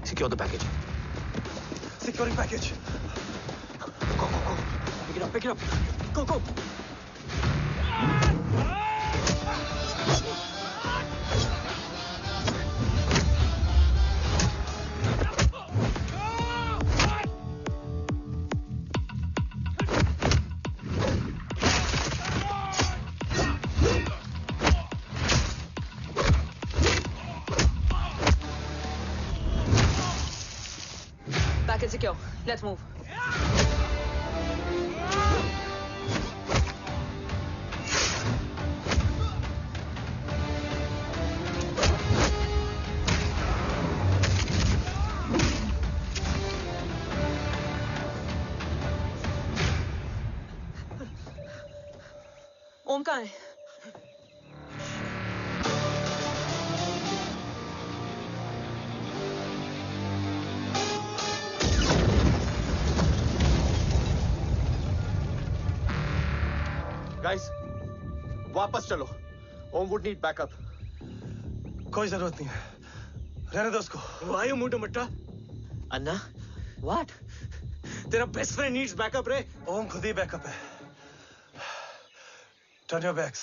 secure the package. Securing package. Go, go, go. Pick it up, pick it up. Go, go. Package secure. Let's move. ओम कहाँ है? गाइस, वापस चलो। ओम वुड नीड बैकअप। कोई जरूरत नहीं है, रहने दो उसको। Why you moved to Mutta? Anna, what? तेरा बेस्ट फ्रेंड नीड्स बैकअप रे। ओम खुद ही बैकअप है। Turn your backs.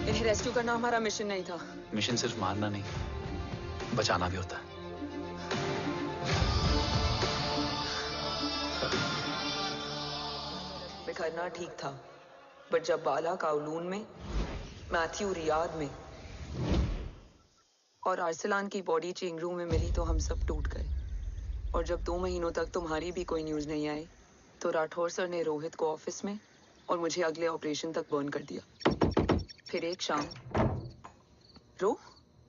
इन्हें रेस्क्यू करना हमारा मिशन नहीं था। मिशन सिर्फ मारना नहीं, बचाना भी होता है। बिखरना ठीक था, बट जब बाला काउलून में, मैथ्यू रियाद में और अरसलान की बॉडी चेंज रूम में मिली तो हम सब टूट गए। और जब 2 महीनों तक तुम्हारी भी कोई न्यूज नहीं आई तो राठौर सर ने रोहित को ऑफिस में और मुझे अगले ऑपरेशन तक बर्न कर दिया। फिर एक शाम रो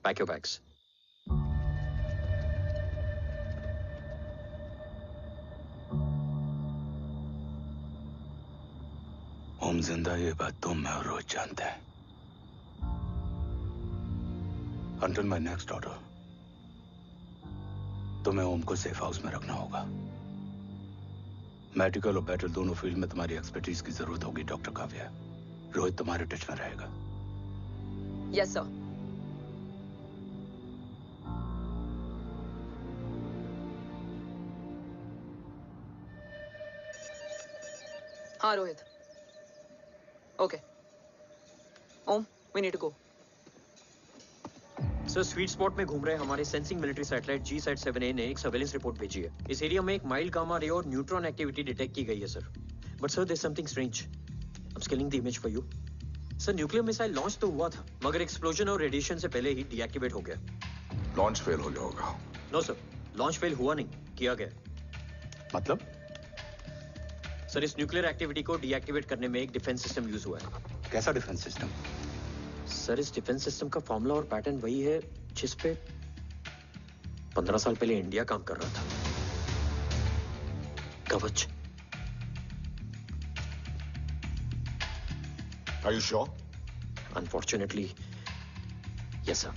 पैक योर बैग्स। ओम जिंदा, ये बात तुम मैं और रोज जानते हैं। Until my next order, तुम्हें ओम को सेफ हाउस में रखना होगा। मेडिकल और बैटल दोनों फील्ड में तुम्हारी एक्सपर्टीज की जरूरत होगी डॉक्टर काव्या। रोहित तुम्हारे टच में रहेगा। Yes sir. हाँ Rohit. Okay Om, we need to go. Sir, sweet spot में घूम रहे हमारे सेंसिंग मिलिट्री सैटेलाइट GSAT-7A ने एक सर्वेलेंस रिपोर्ट भेजी है। इस एरिया में एक माइल्ड गामा रे और न्यूट्रॉन एक्टिविटी डिटेक्ट की गई है sir. But sir, there is something strange. I am scaling the image for you. Sir, nuclear missile launch तो हुआ था, मगर एक्सप्लोजन और रेडिएशन से पहले ही डीएक्टिवेट हो गया। लॉन्च फेल हो गया होगा। नो सर, लॉन्च फेल हुआ नहीं, किया गया। मतलब? सर, इस न्यूक्लियर एक्टिविटी को डीएक्टिवेट करने में एक डिफेंस सिस्टम यूज हुआ है। कैसा डिफेंस सिस्टम? सर, इस डिफेंस सिस्टम का फॉर्मूला और पैटर्न वही है जिस पे 15 साल पहले इंडिया काम कर रहा था। कवच। Are you sure? Unfortunately, yes sir.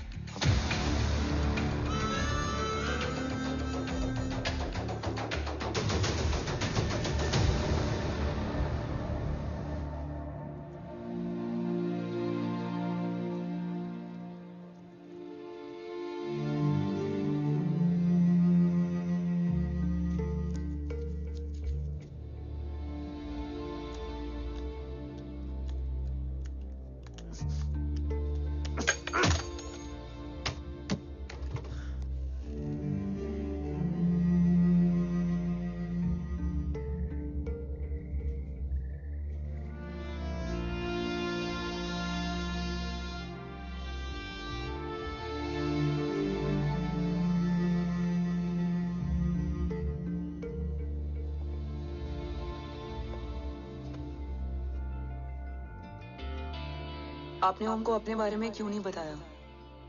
आपने ओम को अपने बारे में क्यों नहीं बताया?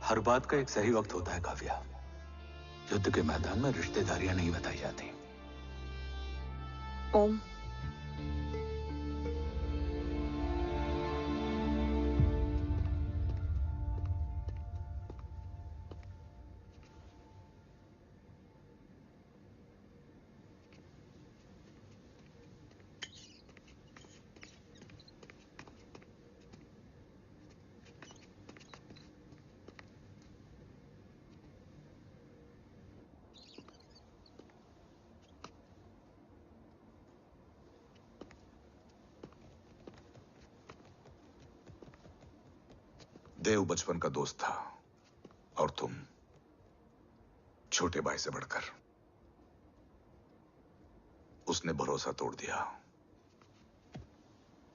हर बात का एक सही वक्त होता है काव्या। युद्ध के मैदान में रिश्तेदारियां नहीं बताई जाती। ओम, देव बचपन का दोस्त था और तुम छोटे भाई से बढ़कर उसने भरोसा तोड़ दिया।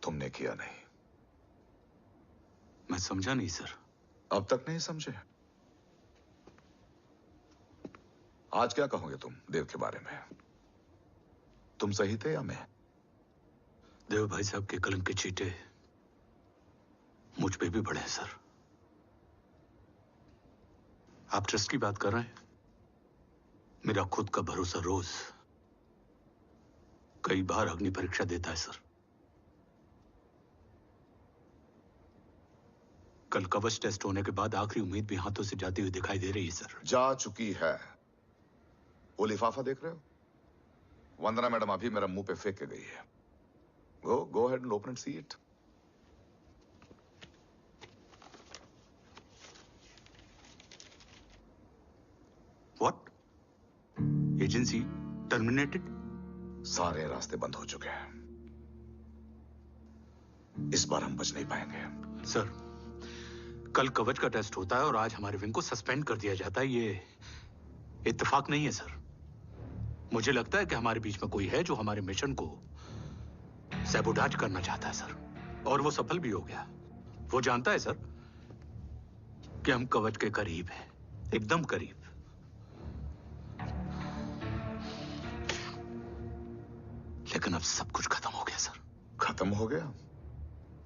तुमने किया नहीं। मैं समझा नहीं सर। अब तक नहीं समझे? आज क्या कहोगे तुम देव के बारे में? तुम सही थे या मैं? देव भाई साहब के कलंक के छींटे मुझ पे भी पड़े हैं सर। आप ट्रस्ट की बात कर रहे हैं? मेरा खुद का भरोसा रोज कई बार अग्नि परीक्षा देता है सर। कल कवच टेस्ट होने के बाद आखिरी उम्मीद भी हाथों से जाती हुई दिखाई दे रही है सर। जा चुकी है। वो लिफाफा देख रहे हो? वंदना मैडम अभी मेरा मुंह पे फेंक के गई है। Go ahead and open and see it. What? Agency terminated? सारे रास्ते बंद हो चुके हैं। इस बार हम बच नहीं पाएंगे। सर, कल कवच का टेस्ट होता है और आज हमारे विंग को सस्पेंड कर दिया जाता है। ये इत्तेफाक नहीं है सर। मुझे लगता है कि हमारे बीच में कोई है जो हमारे मिशन को सैबोटाज करना चाहता है सर, और वो सफल भी हो गया। वो जानता है सर कि हम कवच के करीब हैं, एकदम करीब। लेकिन अब सब कुछ खत्म हो गया सर। खत्म हो गया?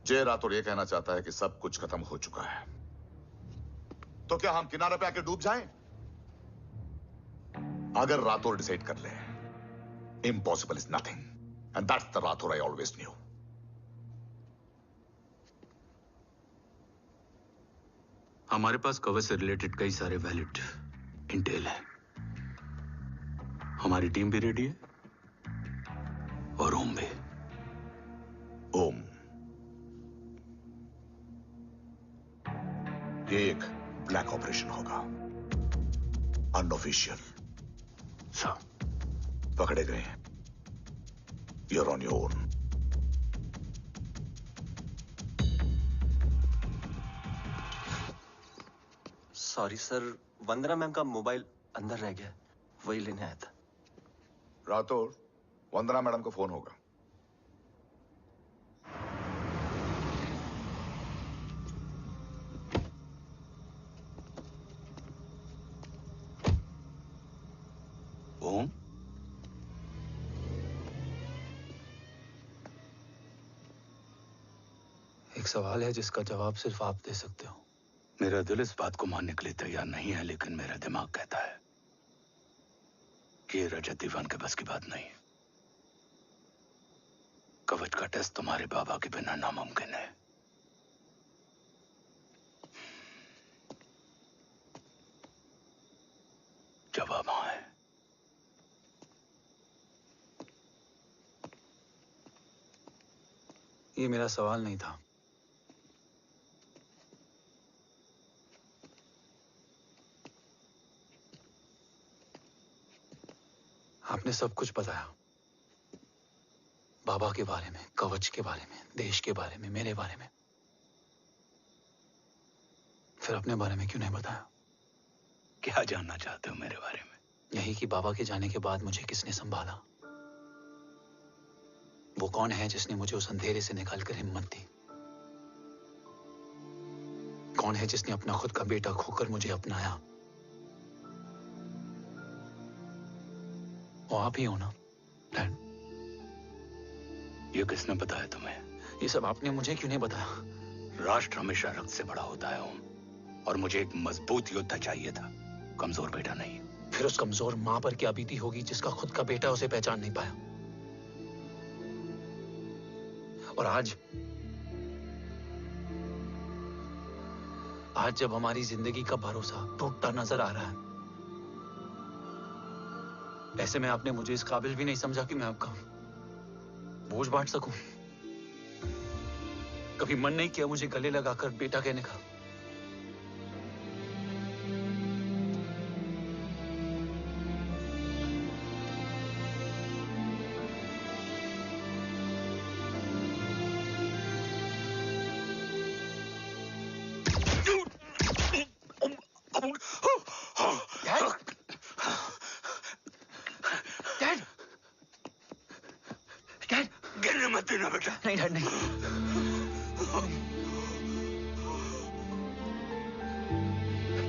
जय राठौर ये कहना चाहता है कि सब कुछ खत्म हो चुका है। तो क्या हम किनारे पे आके डूब जाएं? अगर राठौर डिसाइड कर ले, impossible is nothing, and that's the Rathore I always new. हमारे पास कवच से रिलेटेड कई सारे वैलिड इंटेल है। हमारी टीम भी रेडी है और ओम भी। ओम, ये एक ब्लैक ऑपरेशन होगा, अनऑफिशियल। सर, पकड़े गए। You're on your own. Sorry sir, Vandana ma'am का मोबाइल अंदर रह गया, वही लेने आया था। राठौर, वंदना मैडम को फोन होगा। ओम, एक सवाल है जिसका जवाब सिर्फ आप दे सकते हो। मेरा दिल इस बात को मानने के लिए तैयार नहीं है, लेकिन मेरा दिमाग कहता है कि ये रजत दीवान के बस की बात नहीं है। कवच का टेस्ट तुम्हारे बाबा के बिना नामुमकिन है। जवाब हाँ है। ये मेरा सवाल नहीं था। आपने सब कुछ बताया, बाबा के बारे में, कवच के बारे में, देश के बारे में, मेरे बारे में। फिर अपने बारे में क्यों नहीं बताया? क्या जानना चाहते हो मेरे बारे में? यही कि बाबा के जाने के बाद मुझे किसने संभाला? वो कौन है जिसने मुझे उस अंधेरे से निकालकर हिम्मत दी? कौन है जिसने अपना खुद का बेटा खोकर मुझे अपनाया? वो आप ही हो ना, डैड? ये किसने बताया तुम्हें? ये सब आपने मुझे क्यों नहीं बताया? राष्ट्र हमेशा रक्त से बड़ा होता है ओम, और मुझे एक मजबूत योद्धा चाहिए था, कमजोर बेटा नहीं। फिर उस कमजोर मां पर क्या बीती होगी जिसका खुद का बेटा उसे पहचान नहीं पाया? और आज जब हमारी जिंदगी का भरोसा टूटता नजर आ रहा है, ऐसे में आपने मुझे इस काबिल भी नहीं समझा कि मैं आपका बोझ बांट सकूं। कभी मन नहीं किया मुझे गले लगाकर बेटा कहने का? बेटा। नहीं डैड नहीं।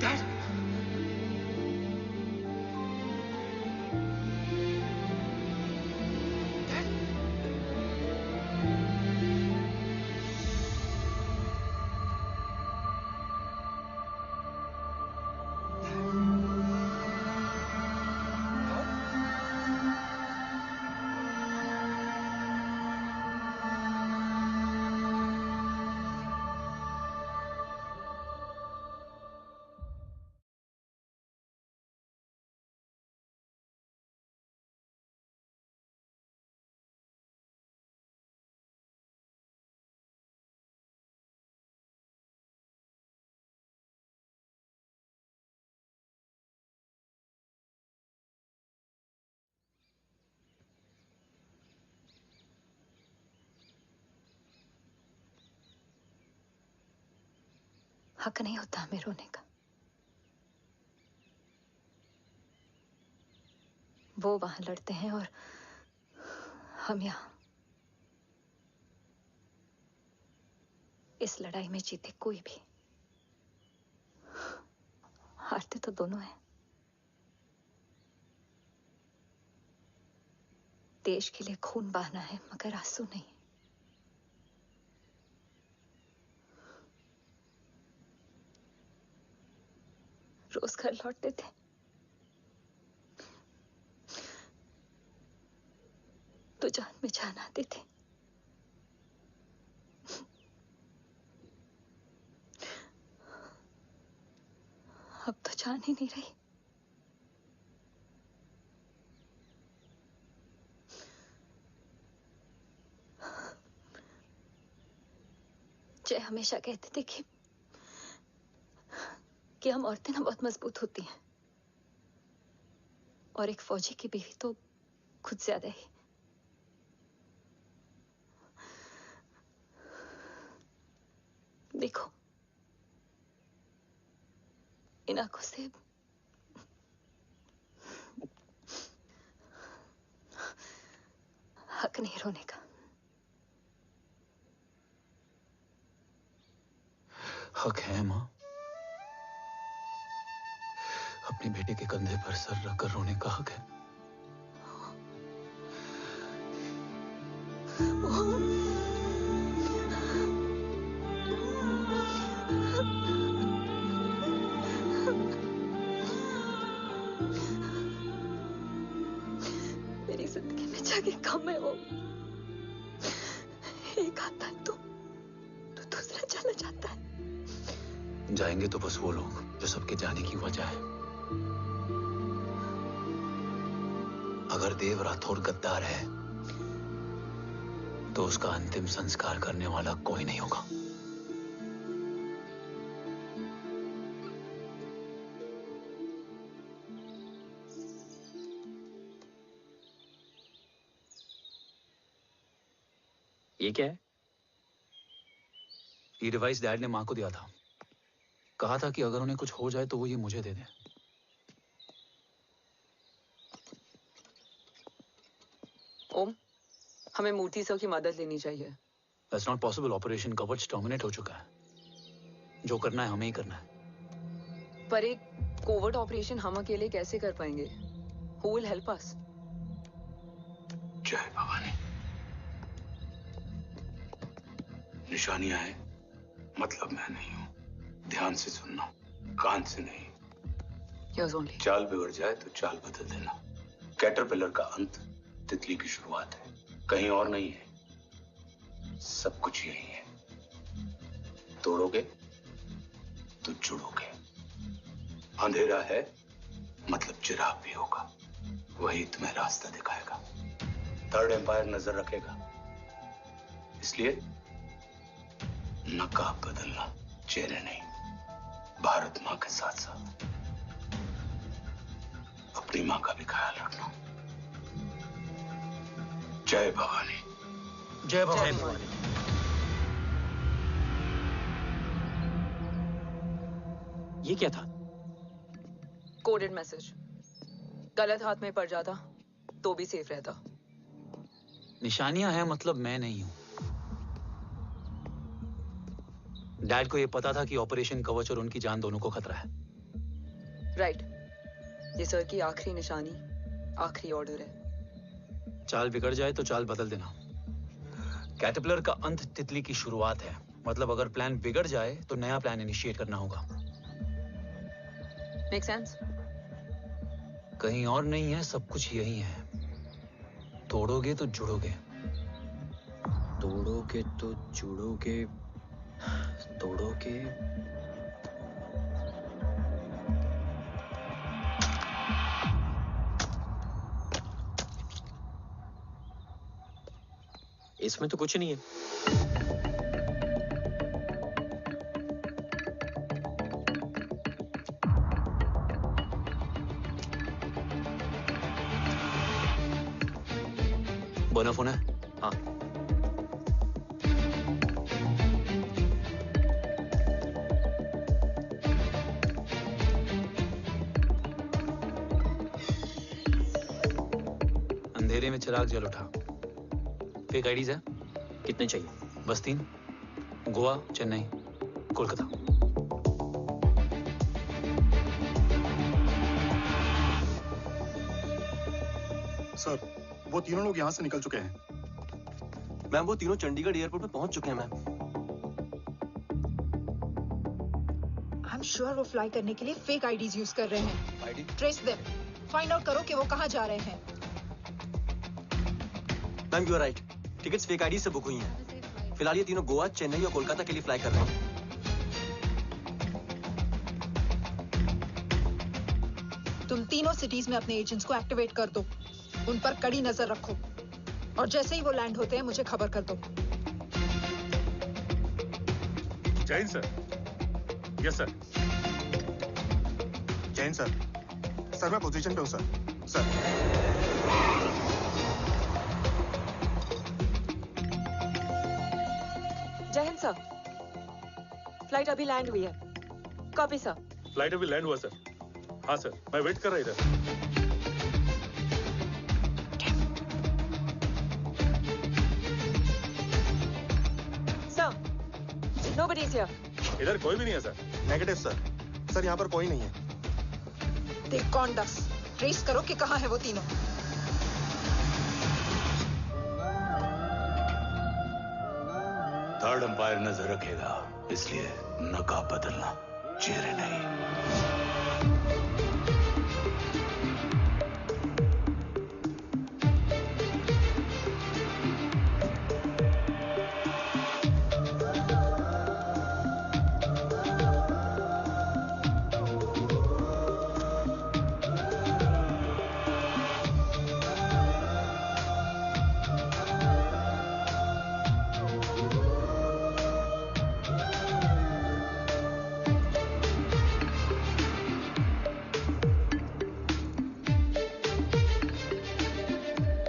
डैड हक नहीं होता हमें रोने का। वो वहां लड़ते हैं और हम यहाँ। इस लड़ाई में जीते कोई भी, हारते तो दोनों हैं। देश के लिए खून बहाना है मगर आंसू नहीं। रोज घर लौटते थे, तो जान में जान आती थी। अब तो जान ही नहीं रही। जय हमेशा कहते थे कि हम औरतें ना बहुत मजबूत होती हैं, और एक फौजी की बीवी तो खुद ज्यादा ही। देखो, इन आंखों से हक नहीं रोने का। हक है माँ। अपने बेटे के कंधे पर सर रखकर रोने का हक है। मेरी जिंदगी में जगह कम है। वो एक आता है तो दूसरा चला जाता है। जाएंगे तो बस वो लोग जो सबके जाने की वजह है। अगर देव राठौर गद्दार है तो उसका अंतिम संस्कार करने वाला कोई नहीं होगा। ये क्या है? ये डिवाइस डैड ने मां को दिया था। कहा था कि अगर उन्हें कुछ हो जाए तो वो ये मुझे दे दें। ओम, हमें मूर्ति सर की मदद लेनी चाहिए। That's not possible. ऑपरेशन कवच टर्मिनेट हो चुका है। जो करना है हमें ही करना है। पर एक कोवर्ट ऑपरेशन हम अकेले कैसे कर पाएंगे? Who will help us? जय भवानी। निशानियां हैं, मतलब मैं नहीं हूं। ध्यान से सुनना, कान से नहीं। Yours only. चाल बिगड़ जाए तो चाल बदल देना। कैटरपिलर का अंत तितली की शुरुआत है, कहीं और नहीं है। सब कुछ यही है। तोड़ोगे तो जुड़ोगे। अंधेरा है मतलब चिराग भी होगा, वही तुम्हें रास्ता दिखाएगा। थर्ड एम्पायर नजर रखेगा, इसलिए नकाब बदलना, चेहरे नहीं। भारत मां के साथ साथ अपनी मां का भी ख्याल रखना। जय भवानी। जय भवानी। ये क्या था? Coded message. गलत हाथ में पड़ जाता तो भी सेफ रहता। निशानियां हैं मतलब मैं नहीं हूं। डैड को ये पता था कि ऑपरेशन कवच और उनकी जान दोनों को खतरा है। राइट। ये सर की आखिरी निशानी, आखिरी ऑर्डर है। चाल बिगड़ जाए तो चाल बदल देना। कैटरपिलर का अंत तितली की शुरुआत है। मतलब अगर प्लान बिगड़ जाए तो नया प्लान इनिशिएट करना होगा। Make sense? कहीं और नहीं है, सब कुछ यही है। तोड़ोगे तो जुड़ोगे। तोड़ोगे तो जुड़ोगे। तोड़ोगे। इसमें तो कुछ नहीं है। बोना फोन है? हाँ। अंधेरे में चिराग जल उठा। फेक आईडीज है? कितने चाहिए? बस 3। गोवा, चेन्नई, कोलकाता। सर, वो तीनों लोग यहाँ से निकल चुके हैं। मैम, वो तीनों चंडीगढ़ एयरपोर्ट पे पहुंच चुके हैं मैम। आई एम श्योर वो फ्लाई करने के लिए फेक आईडीज यूज कर रहे हैं। ID? Trace them. Find out करो कि वो कहाँ जा रहे हैं। Ma'am, you are right. Tickets fake ID से बुक हुई हैं। फिलहाल ये तीनों गोवा, चेन्नई और कोलकाता के लिए फ्लाई कर रहे हैं। तुम तीनों सिटीज में अपने एजेंट्स को एक्टिवेट कर दो। उन पर कड़ी नजर रखो और जैसे ही वो लैंड होते हैं मुझे खबर कर दो। Jain sir. Yes sir. Jain sir. Sir मैं पोजीशन पे हूँ सर। सर। जय हिंद सर। फ्लाइट अभी लैंड हुई है। Copy sir. फ्लाइट अभी लैंड हुआ सर। हाँ सर, मैं वेट कर रहा इधर। Nobody's here. इधर कोई भी नहीं है सर। Negative sir. सर यहाँ पर कोई नहीं है। देख कौन दस। ट्रेस करो कि कहाँ है वो तीनों। थर्ड अंपायर नजर रखेगा, इसलिए नकाब बदलना, चेहरे नहीं।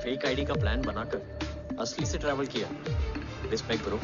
फेक आईडी का प्लान बनाकर असली से ट्रैवल किया। Respect bro.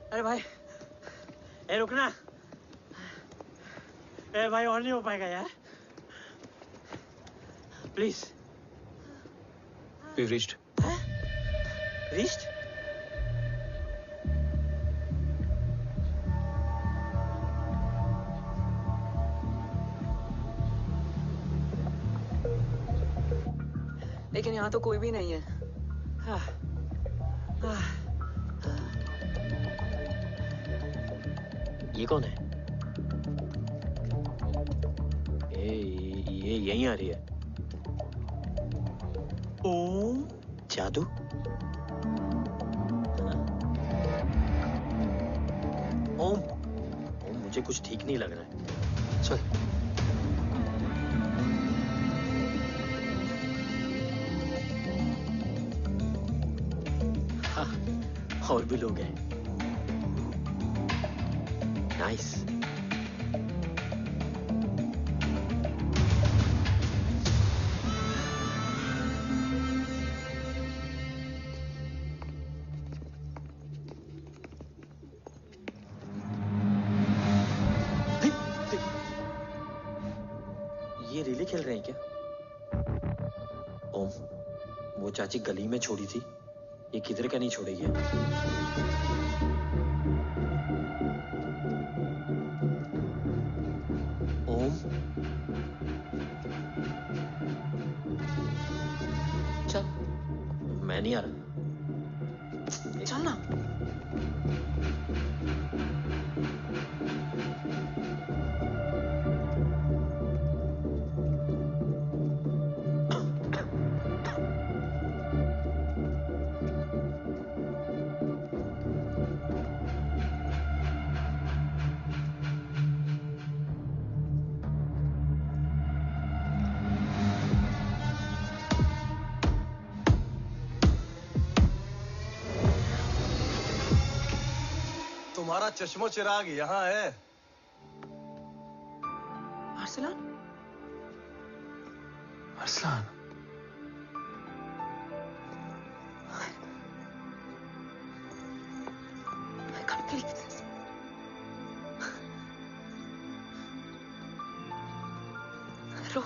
अरे भाई, ए रुकना। ए भाई और नहीं हो पाएगा यार। प्लीज। We've reached. Reached? लेकिन यहाँ तो कोई भी नहीं है। ये कौन है? ये यहीं आ रही है। ओम जादू? ओम मुझे कुछ ठीक नहीं लग रहा है। चल। हाँ, और भी लोग हैं। नाइस। ये रियली खेल रहे हैं क्या? ओम, वो चाची गली में छोड़ी थी, ये किधर का नहीं छोड़ेगी। ओम, चल, मैं नहीं आ रहा। चल ना। तुम्हारा चश्मो चिराग यहाँ है। Arsalan? Arsalan, I can't believe this. रो।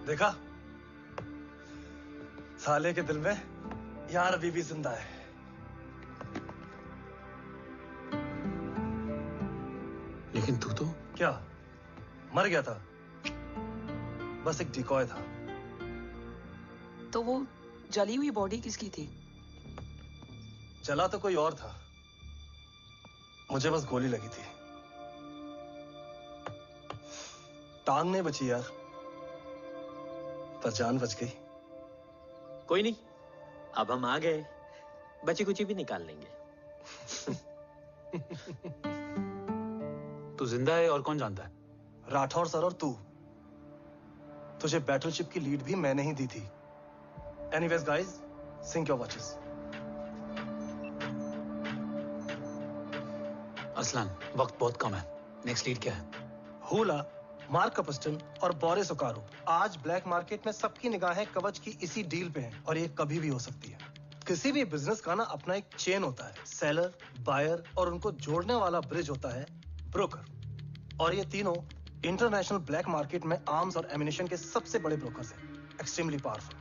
देखा, साले के दिल में यार अभी भी जिंदा है। लेकिन तू तो क्या मर गया था? बस एक डिकॉय था। तो वो जली हुई बॉडी किसकी थी? जला तो कोई और था, मुझे बस गोली लगी थी। टांग नहीं बची यार, पर जान बच गई। कोई नहीं, अब हम आ गए, बची कुची भी निकाल लेंगे। तू जिंदा है और कौन जानता है? राठौर सर और तू। तुझे बैटलशिप की लीड भी मैंने ही दी थी। Anyways guys, sync your watches. Arsalan, वक्त बहुत कम है। नेक्स्ट लीड क्या है? हुला, मार्क कपस्टन और बोरिस ओकारो। आज ब्लैक मार्केट में सबकी निगाहें कवच की इसी डील पे हैं और ये कभी भी हो सकती है। किसी भी बिजनेस का ना अपना एक चेन होता है, सेलर, बायर और उनको जोड़ने वाला ब्रिज होता है ब्रोकर। और ये तीनों इंटरनेशनल ब्लैक मार्केट में आर्म्स और एमिनेशन के सबसे बड़े ब्रोकर्स हैं, एक्सट्रीमली पावरफुल।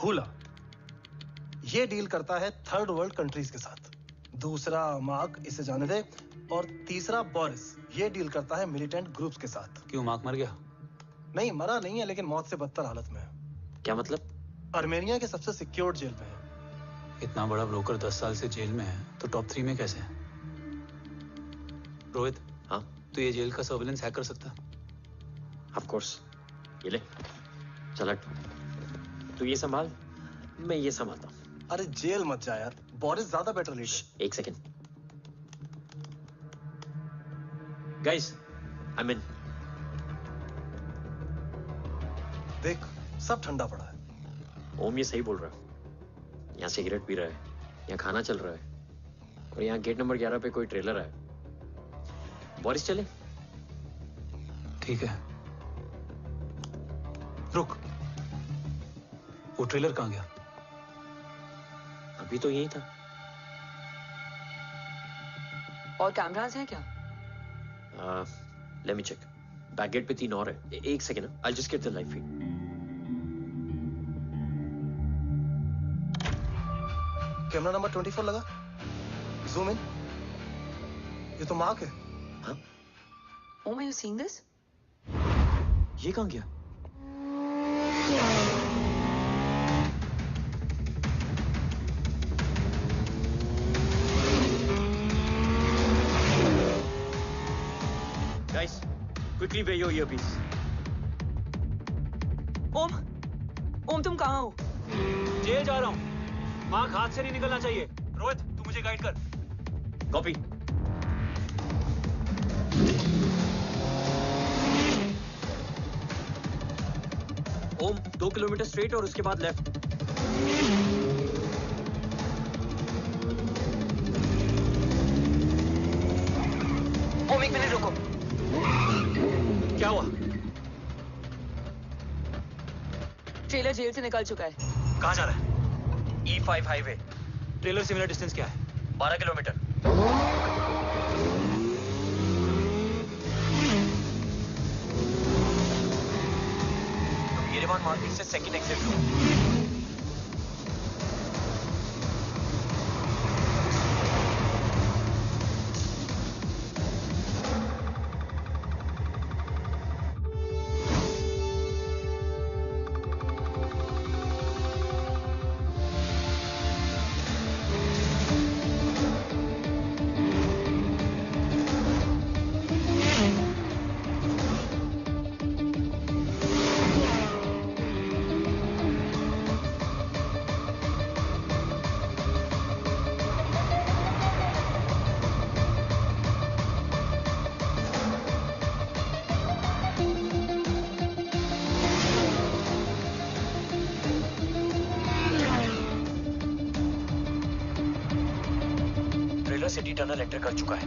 हुला ये डील करता है थर्ड वर्ल्ड कंट्रीज के साथ। दूसरा मार्क, इसे जाने दे। और तीसरा बोरिस, ये डील करता है मिलिटेंट ग्रुप्स के साथ। क्यों, मार्क मर गया? नहीं, मरा नहीं है, लेकिन मौत से बदतर हालत में है। क्या मतलब? आर्मेनिया के सबसे सिक्योर्ड जेल में है। इतना बड़ा ब्रोकर 10 साल से जेल में है, तो टॉप 3 में कैसे है? रोहित, हाँ? तो ये जेल का सर्विलेंस हैक कर सकता? Of course. ये ले, चल हट। तू ये संभाल, मैं ये संभालता हूँ। अरे जेल मत जा यार, बोरिस ज्यादा बेटर लीडर। एक सेकेंड। गाइस, आई मीन, देख, सब ठंडा पड़ा है। ओम ये सही बोल रहा है। यहाँ सिगरेट पी रहा है, यहाँ खाना चल रहा है, और यहाँ गेट नंबर 11 पे कोई ट्रेलर है। बोरिस चले? ठीक है। रुक, वो ट्रेलर कहाँ गया? अभी तो यही था। और कैमरास हैं क्या? Let me check. Back gate पे 3 और है। एक second, I just get the live feed. Camera number 24 लगा, जूम इन। ये तो मार्क है। हाँ? Om, are you seeing this? ये कहाँ गया? Guys, quickly wear your earpiece. ओम, तुम कहाँ हो? जेल जा रहा हूँ। मार्क हाथ से नहीं निकलना चाहिए। रोहित, तू मुझे गाइड कर। कॉपी। ओम, 2 किलोमीटर स्ट्रेट और उसके बाद लेफ्ट। ट्रेलर जेल से निकल चुका है। कहाँ जा रहा है? E5 highway. ट्रेलर से मेरा डिस्टेंस क्या है? 12 किलोमीटर। येरेवान मार्केट से सेकंड एग्जिट लो। सिटी टनल एंटर कर चुका है।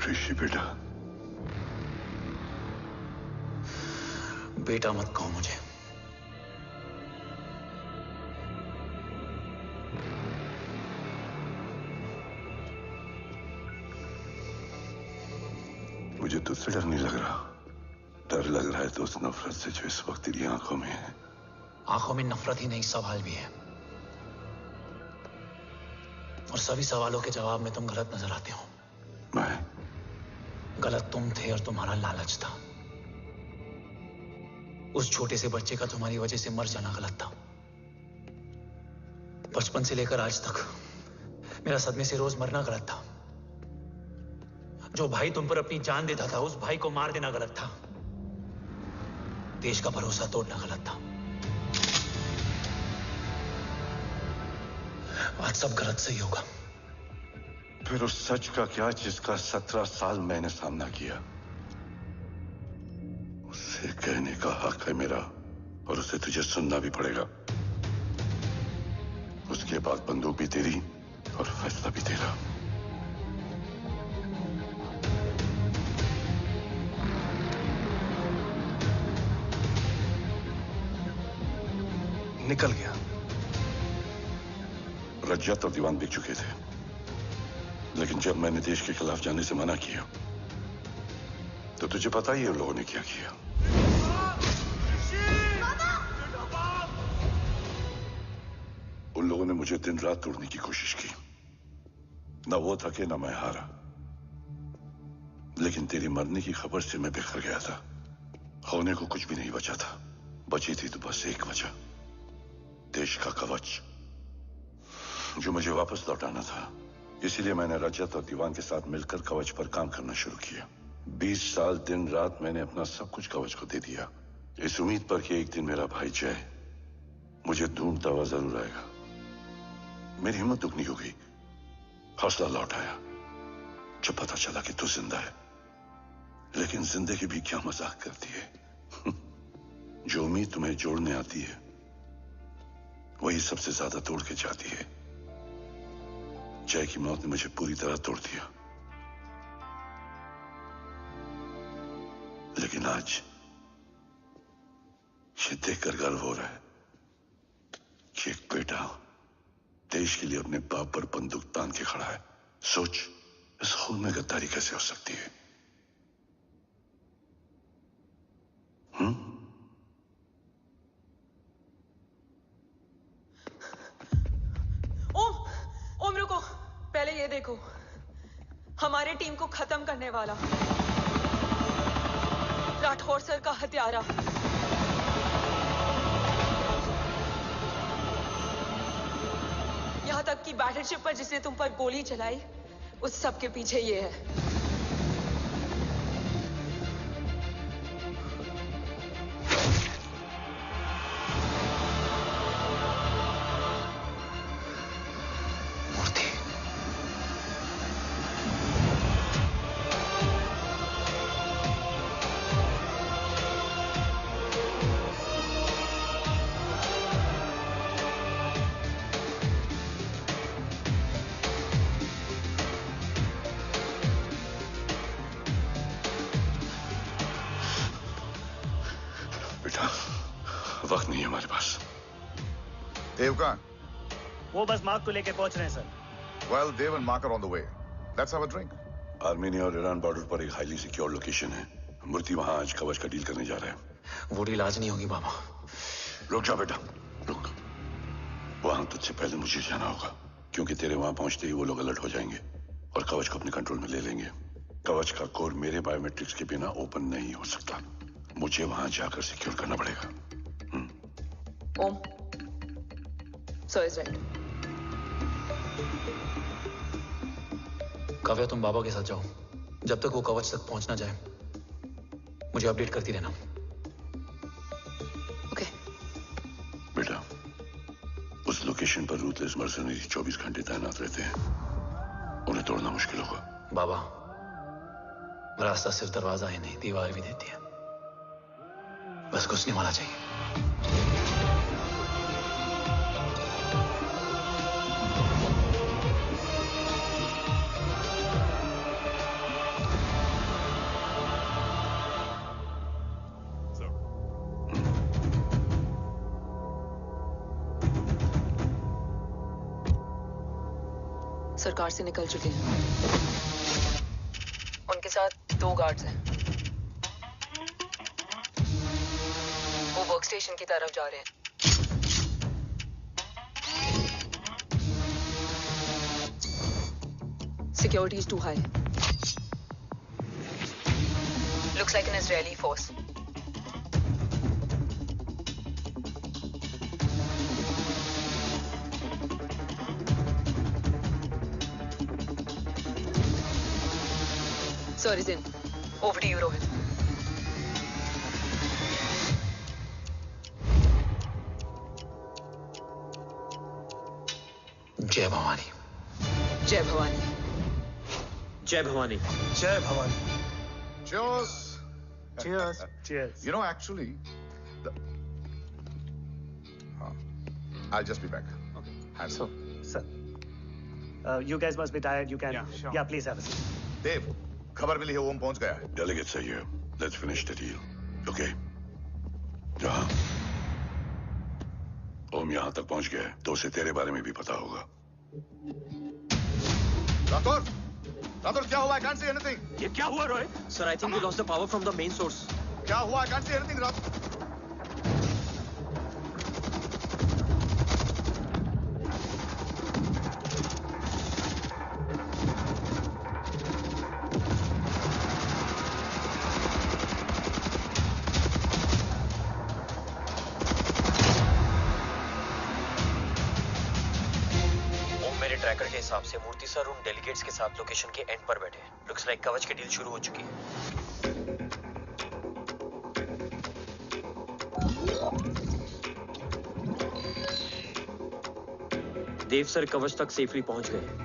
ऋषि बेटा। बेटा मत कहो मुझे। मुझे तुझसे डर नहीं लग रहा। डर लग रहा है तो उस नफरत से जो इस वक्त तेरी आंखों में है। आंखों में नफरत ही नहीं, सवाल भी है, और सभी सवालों के जवाब में तुम गलत नजर आते हो। मैं गलत तुम थे और तुम्हारा लालच था। उस छोटे से बच्चे का तुम्हारी वजह से मर जाना गलत था। बचपन से लेकर आज तक मेरा सदमे से रोज मरना गलत था। जो भाई तुम पर अपनी जान देता था उस भाई को मार देना गलत था। देश का भरोसा तोड़ना गलत था। बाद सब गलत सही होगा। फिर उस सच का क्या जिसका 17 साल मैंने सामना किया? उसे कहने का हक है मेरा, और उसे तुझे सुनना भी पड़ेगा। उसके बाद बंदूक भी तेरी और फैसला भी तेरा। निकल गया। रज्जत और दीवान बिक चुके थे, लेकिन जब मैंने देश के खिलाफ जाने से मना किया तो तुझे पता ही है उन लोगों ने क्या किया। उन लोगों ने मुझे दिन रात तोड़ने की कोशिश की। ना वो थके ना मैं हारा, लेकिन तेरी मरने की खबर से मैं बिखर गया था। होने को कुछ भी नहीं बचा था। बची थी तो बस एक वजह, देश का कवच, जो मुझे वापस लौटाना था। इसीलिए मैंने रजत और दीवान के साथ मिलकर कवच पर काम करना शुरू किया। 20 साल दिन रात मैंने अपना सब कुछ कवच को दे दिया, इस उम्मीद पर कि एक दिन मेरा भाई जय मुझे ढूंढता हुआ जरूर आएगा। मेरी हिम्मत दुगनी हो गई, हौसला लौट आया जब पता चला कि तू जिंदा है। लेकिन जिंदगी भी क्या मजाक करती है। जो उम्मीद तुम्हें जोड़ने आती है वही सबसे ज्यादा तोड़ के जाती है। जय की मौत ने मुझे पूरी तरह तोड़ दिया, लेकिन आज ये देखकर गर्व हो रहा है कि एक बेटा देश के लिए अपने बाप पर बंदूक तान के खड़ा है। सोच, इस खून में गद्दारी कैसे हो सकती है? ओम रुको, पहले ये देखो, हमारे टीम को खत्म करने वाला राठौर सर का हत्यारा। यहां तक कि बैटलशिप पर जिसने तुम पर गोली चलाई, उस सब के पीछे ये है। वक्त नहीं है हमारे पास। देव कहाँ? वो बस मार्क को लेके पहुंच रहे हैं sir. Well, Dev and Mark are on the way. Let's have a drink. Armenia और ईरान बॉर्डर पर एक हाईली सिक्योर लोकेशन है। मूर्ति वहां आज कवच का डील करने जा रहे हैं। वो डील आज नहीं होगी बाबा। रुक जा बेटा, रुक। वहां तुझसे पहले मुझे जाना होगा, क्योंकि तेरे वहां पहुंचते ही वो लोग अलर्ट हो जाएंगे और कवच को अपने कंट्रोल में ले लेंगे। कवच का कोड मेरे बायोमेट्रिक्स के बिना ओपन नहीं हो सकता। मुझे वहां जाकर सिक्योर करना पड़ेगा। ओम, सर इज राइट। काव्या, तुम बाबा के साथ जाओ। जब तक वो कवच तक पहुंच ना जाए मुझे अपडेट करती रहना। ओके। बेटा, उस लोकेशन पर रूथलेस मर्सनरी 24 घंटे तैनात रहते हैं। उन्हें तोड़ना मुश्किल होगा। बाबा, रास्ता सिर्फ दरवाजा ही नहीं, दीवार भी देती है। बस घुसने वाला चाहिए। सरकार से निकल चुके हैं। उनके साथ 2 गार्ड्स हैं। वो वर्क स्टेशन की तरफ जा रहे हैं। Security is too high. Looks like an Israeli force. Sir is in. Over to you, Rohit. जय भवानी। जय भवानी। जय भवानी। जय Bhavani. Cheers. Cheers. Cheers. You know, actually, I'll just be back. Okay. So, sir, you guys must be tired. You can, yeah, please have a seat. Dave, खबर मिली है ओम पहुंच गया है। Delegate सही है। Let's finish the deal. Okay? जहाँ ओम यहाँ तक पहुंच गया है, तो उसे तेरे बारे में भी पता होगा। राठौर, राठौर क्या हुआ? I can't see anything. ये क्या हुआ Rohit? Sir, I think we lost the power from the main source. क्या हुआ? I can't see anything, Rathore. Tracker के हिसाब से मूर्ति सर उन डेलीगेट्स के साथ लोकेशन के एंड पर बैठे हैं। लुक्स लाइक कवच की डील शुरू हो चुकी है। देव सर कवच तक सेफली पहुंच गए।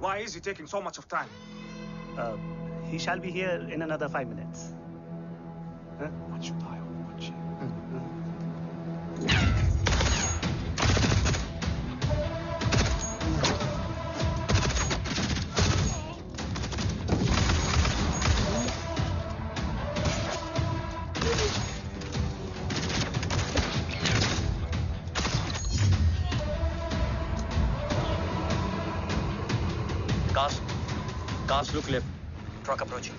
Why is he taking so much of time? He shall be here in another 5 minutes. Huh? Cars look left. Truck approaching.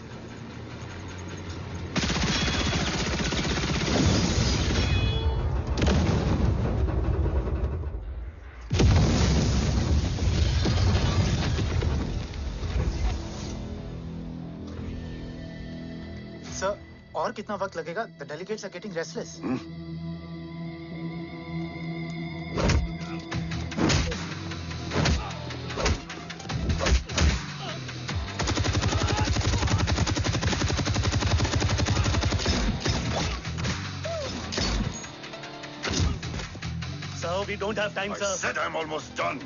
Sir, और कितना वक्त लगेगा? The delegates are getting restless. We don't have time, sir. I said I'm almost done.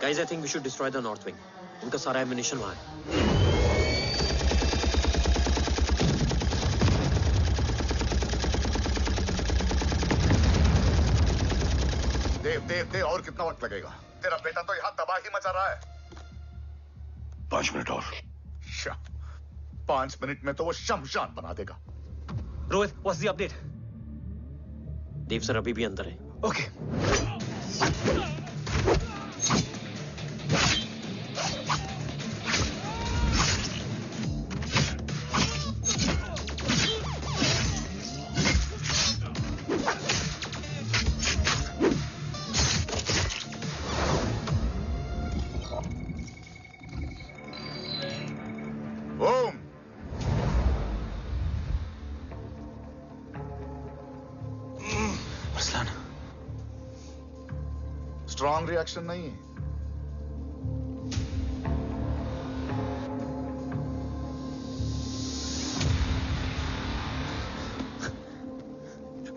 Guys, I think we should destroy the north wing. उनका सारा ammunition वहाँ है। देव और कितना वक्त लगेगा? तेरा बेटा तो यहाँ तबाही मचा रहा है। 5 मिनट और। 5 मिनट में तो वो शमशान बना देगा। Rohit, what's the update? Dev sir अभी भी अंदर है। Okay. स्ट्रॉन्ग रिएक्शन नहीं है।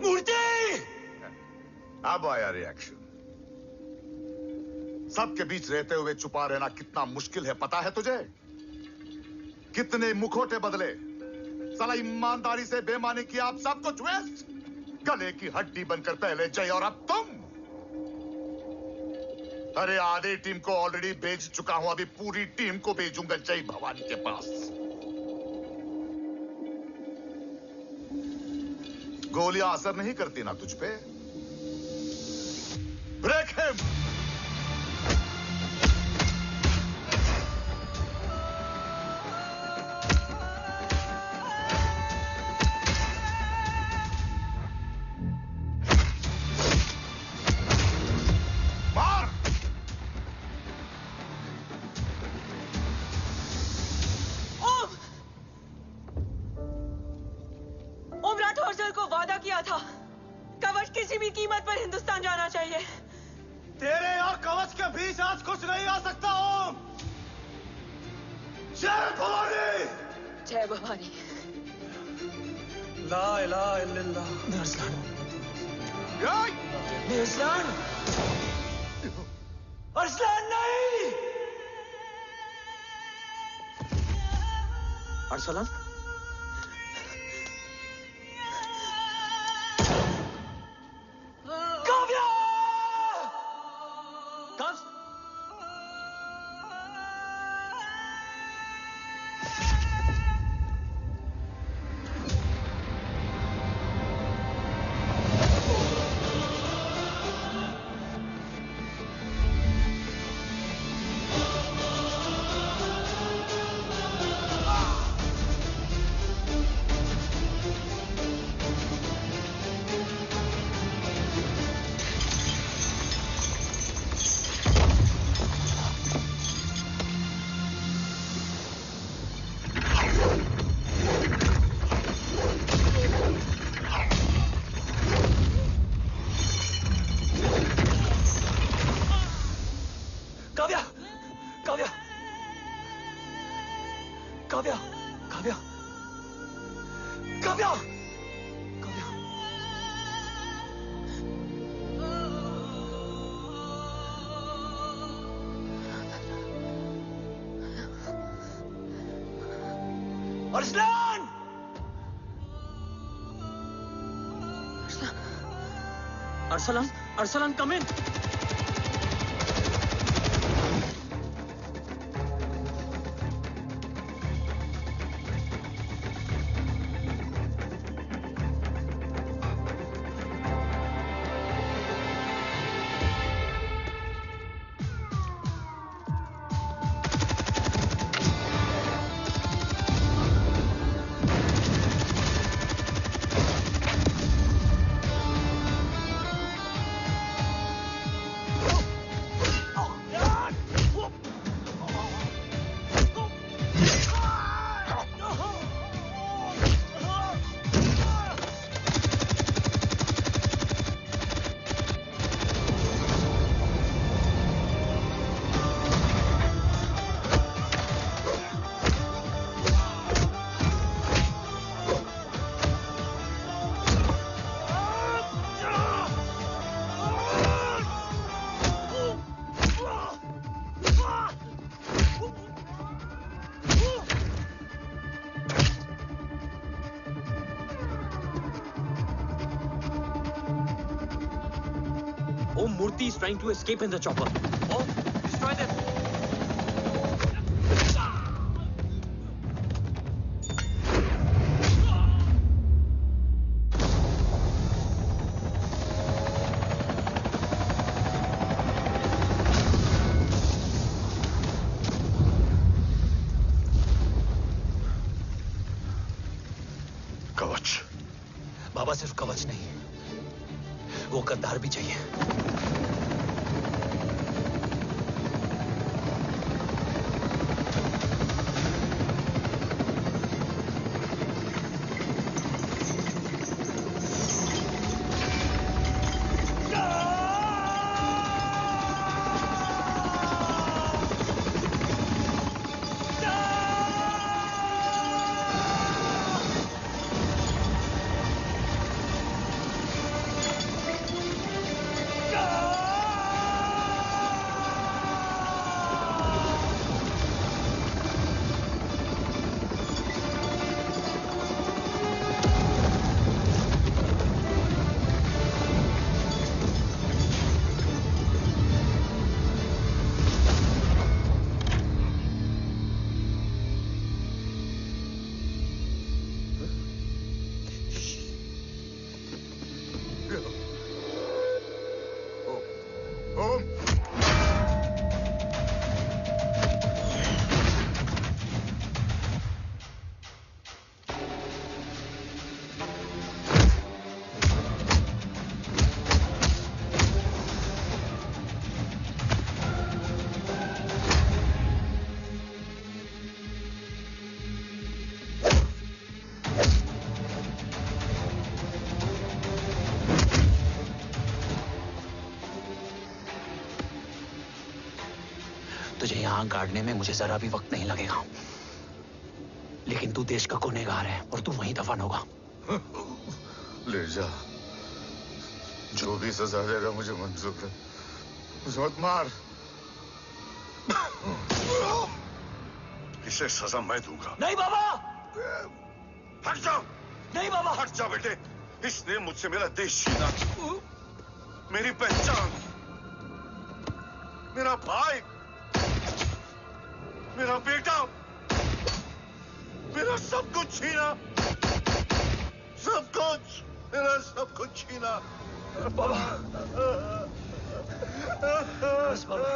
मूर्ति! अब आया रिएक्शन। सबके बीच रहते हुए छुपा रहना कितना मुश्किल है पता है तुझे? कितने मुखौटे बदले, साला ईमानदारी से बेमानी किया, आप सब कुछ वेस्ट। गले की हड्डी बनकर पहले जय और अब तुम। अरे आधे टीम को ऑलरेडी भेज चुका हूं, अभी पूरी टीम को भेजूंगा जय भवानी के पास। गोलियां असर नहीं करती ना तुझ पे? Break him! कवच किसी भी कीमत पर हिंदुस्तान जाना चाहिए। तेरे और कवच के बीच आज कुछ नहीं आ सकता। ओम, जय भवानी! जय भवानी। ला इलाहा इल्लल्लाह। अरसलान! अरसलान नहीं! Arsalan? Arsalan! Arsalan, Arsalan, come in. Murthy is trying to escape in the chopper. Oh, destroy them! कवच। बाबा सिर्फ कवच नहीं, वो गद्दार भी चाहिए। टांग काटने में मुझे जरा भी वक्त नहीं लगेगा, लेकिन तू देश का गुनहगार है और तू वहीं दफन होगा। ले जा, जो भी सजा देगा मुझे मंजूर है, मुझे मत मार। इसे सजा मैं दूंगा। नहीं बाबा, हट जाओ। नहीं बाबा, हट जा बेटे। इसने मुझसे मेरा देश छीना, मेरी पहचान, मेरा भाई, मेरा बेटा, मेरा सब कुछ छीना, सब कुछ, मेरा सब कुछ छीना। बाबा, बस बाबा,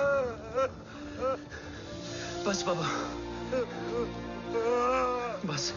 बस बाबा, बस।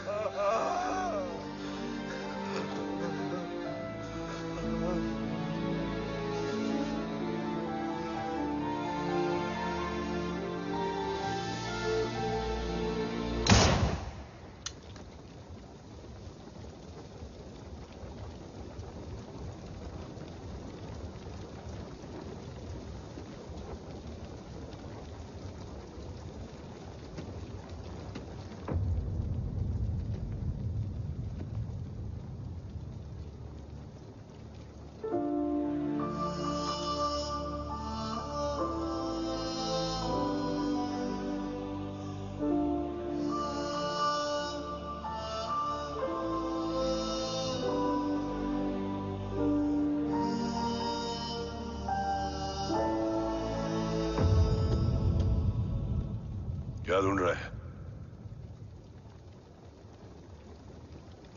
क्या ढूंढ रहा है?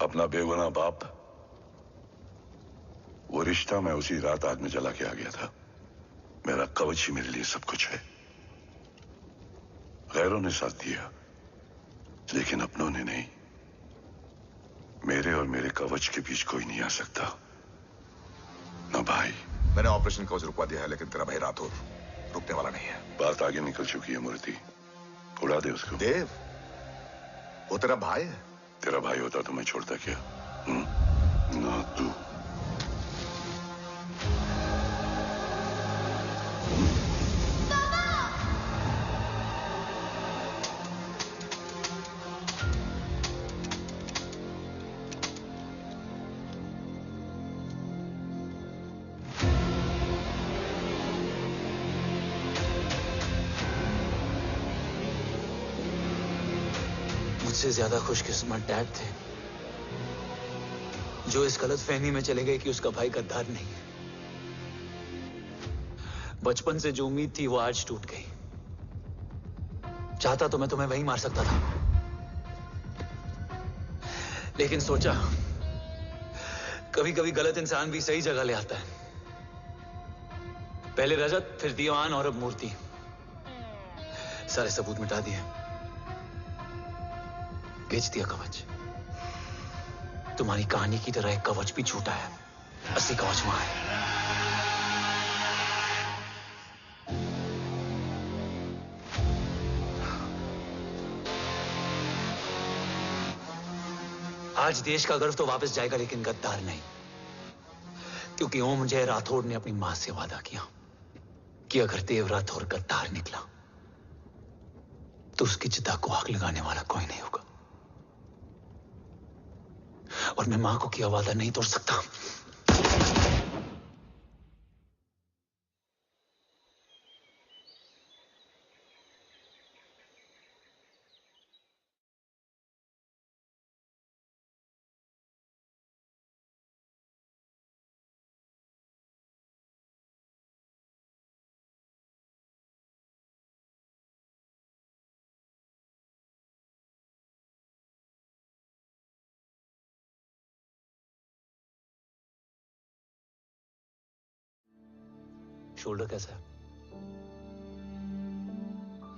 अपना बेगुनाह बाप। वो रिश्ता मैं उसी रात आग में जला के आ गया था। मेरा कवच ही मेरे लिए सब कुछ है। गैरों ने साथ दिया, लेकिन अपनों ने नहीं। मेरे और मेरे कवच के बीच कोई नहीं आ सकता। ना भाई। मैंने ऑपरेशन कवच रुकवा दिया है, लेकिन तेरा भाई राठौर रुकने वाला नहीं है। बात आगे निकल चुकी है मूर्ति। उड़ा दे उसको। देव, वो तेरा भाई है। तेरा भाई होता तो मैं छोड़ता क्या? ना तू। मुझसे ज्यादा खुशकिस्मत डैड थे, जो इस गलतफहमी में चले गए कि उसका भाई गद्दार नहीं है। बचपन से जो उम्मीद थी वो आज टूट गई। चाहता तो मैं तुम्हें वहीं मार सकता था, लेकिन सोचा कभी कभी गलत इंसान भी सही जगह ले आता है। पहले रजत, फिर दीवान और अब मूर्ति। सारे सबूत मिटा दिए, बेच दिया कवच। तुम्हारी कहानी की तरह एक कवच भी छूटा है। असली कवच वहां है। आज देश का गर्व तो वापस जाएगा, लेकिन गद्दार नहीं, क्योंकि ओम जय राठौड़ ने अपनी मां से वादा किया कि अगर देव राठौड़ गद्दार निकला तो उसकी चिता को आग लगाने वाला कोई नहीं होगा। और मैं मां को किया वादा नहीं तोड़ सकता। शोल्डर कैसा है?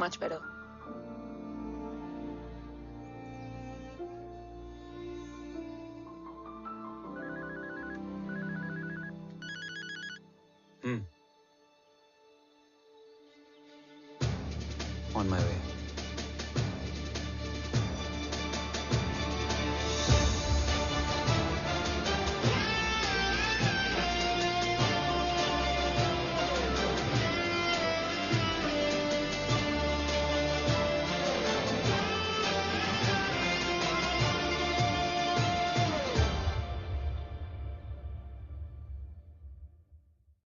Much better. On my way.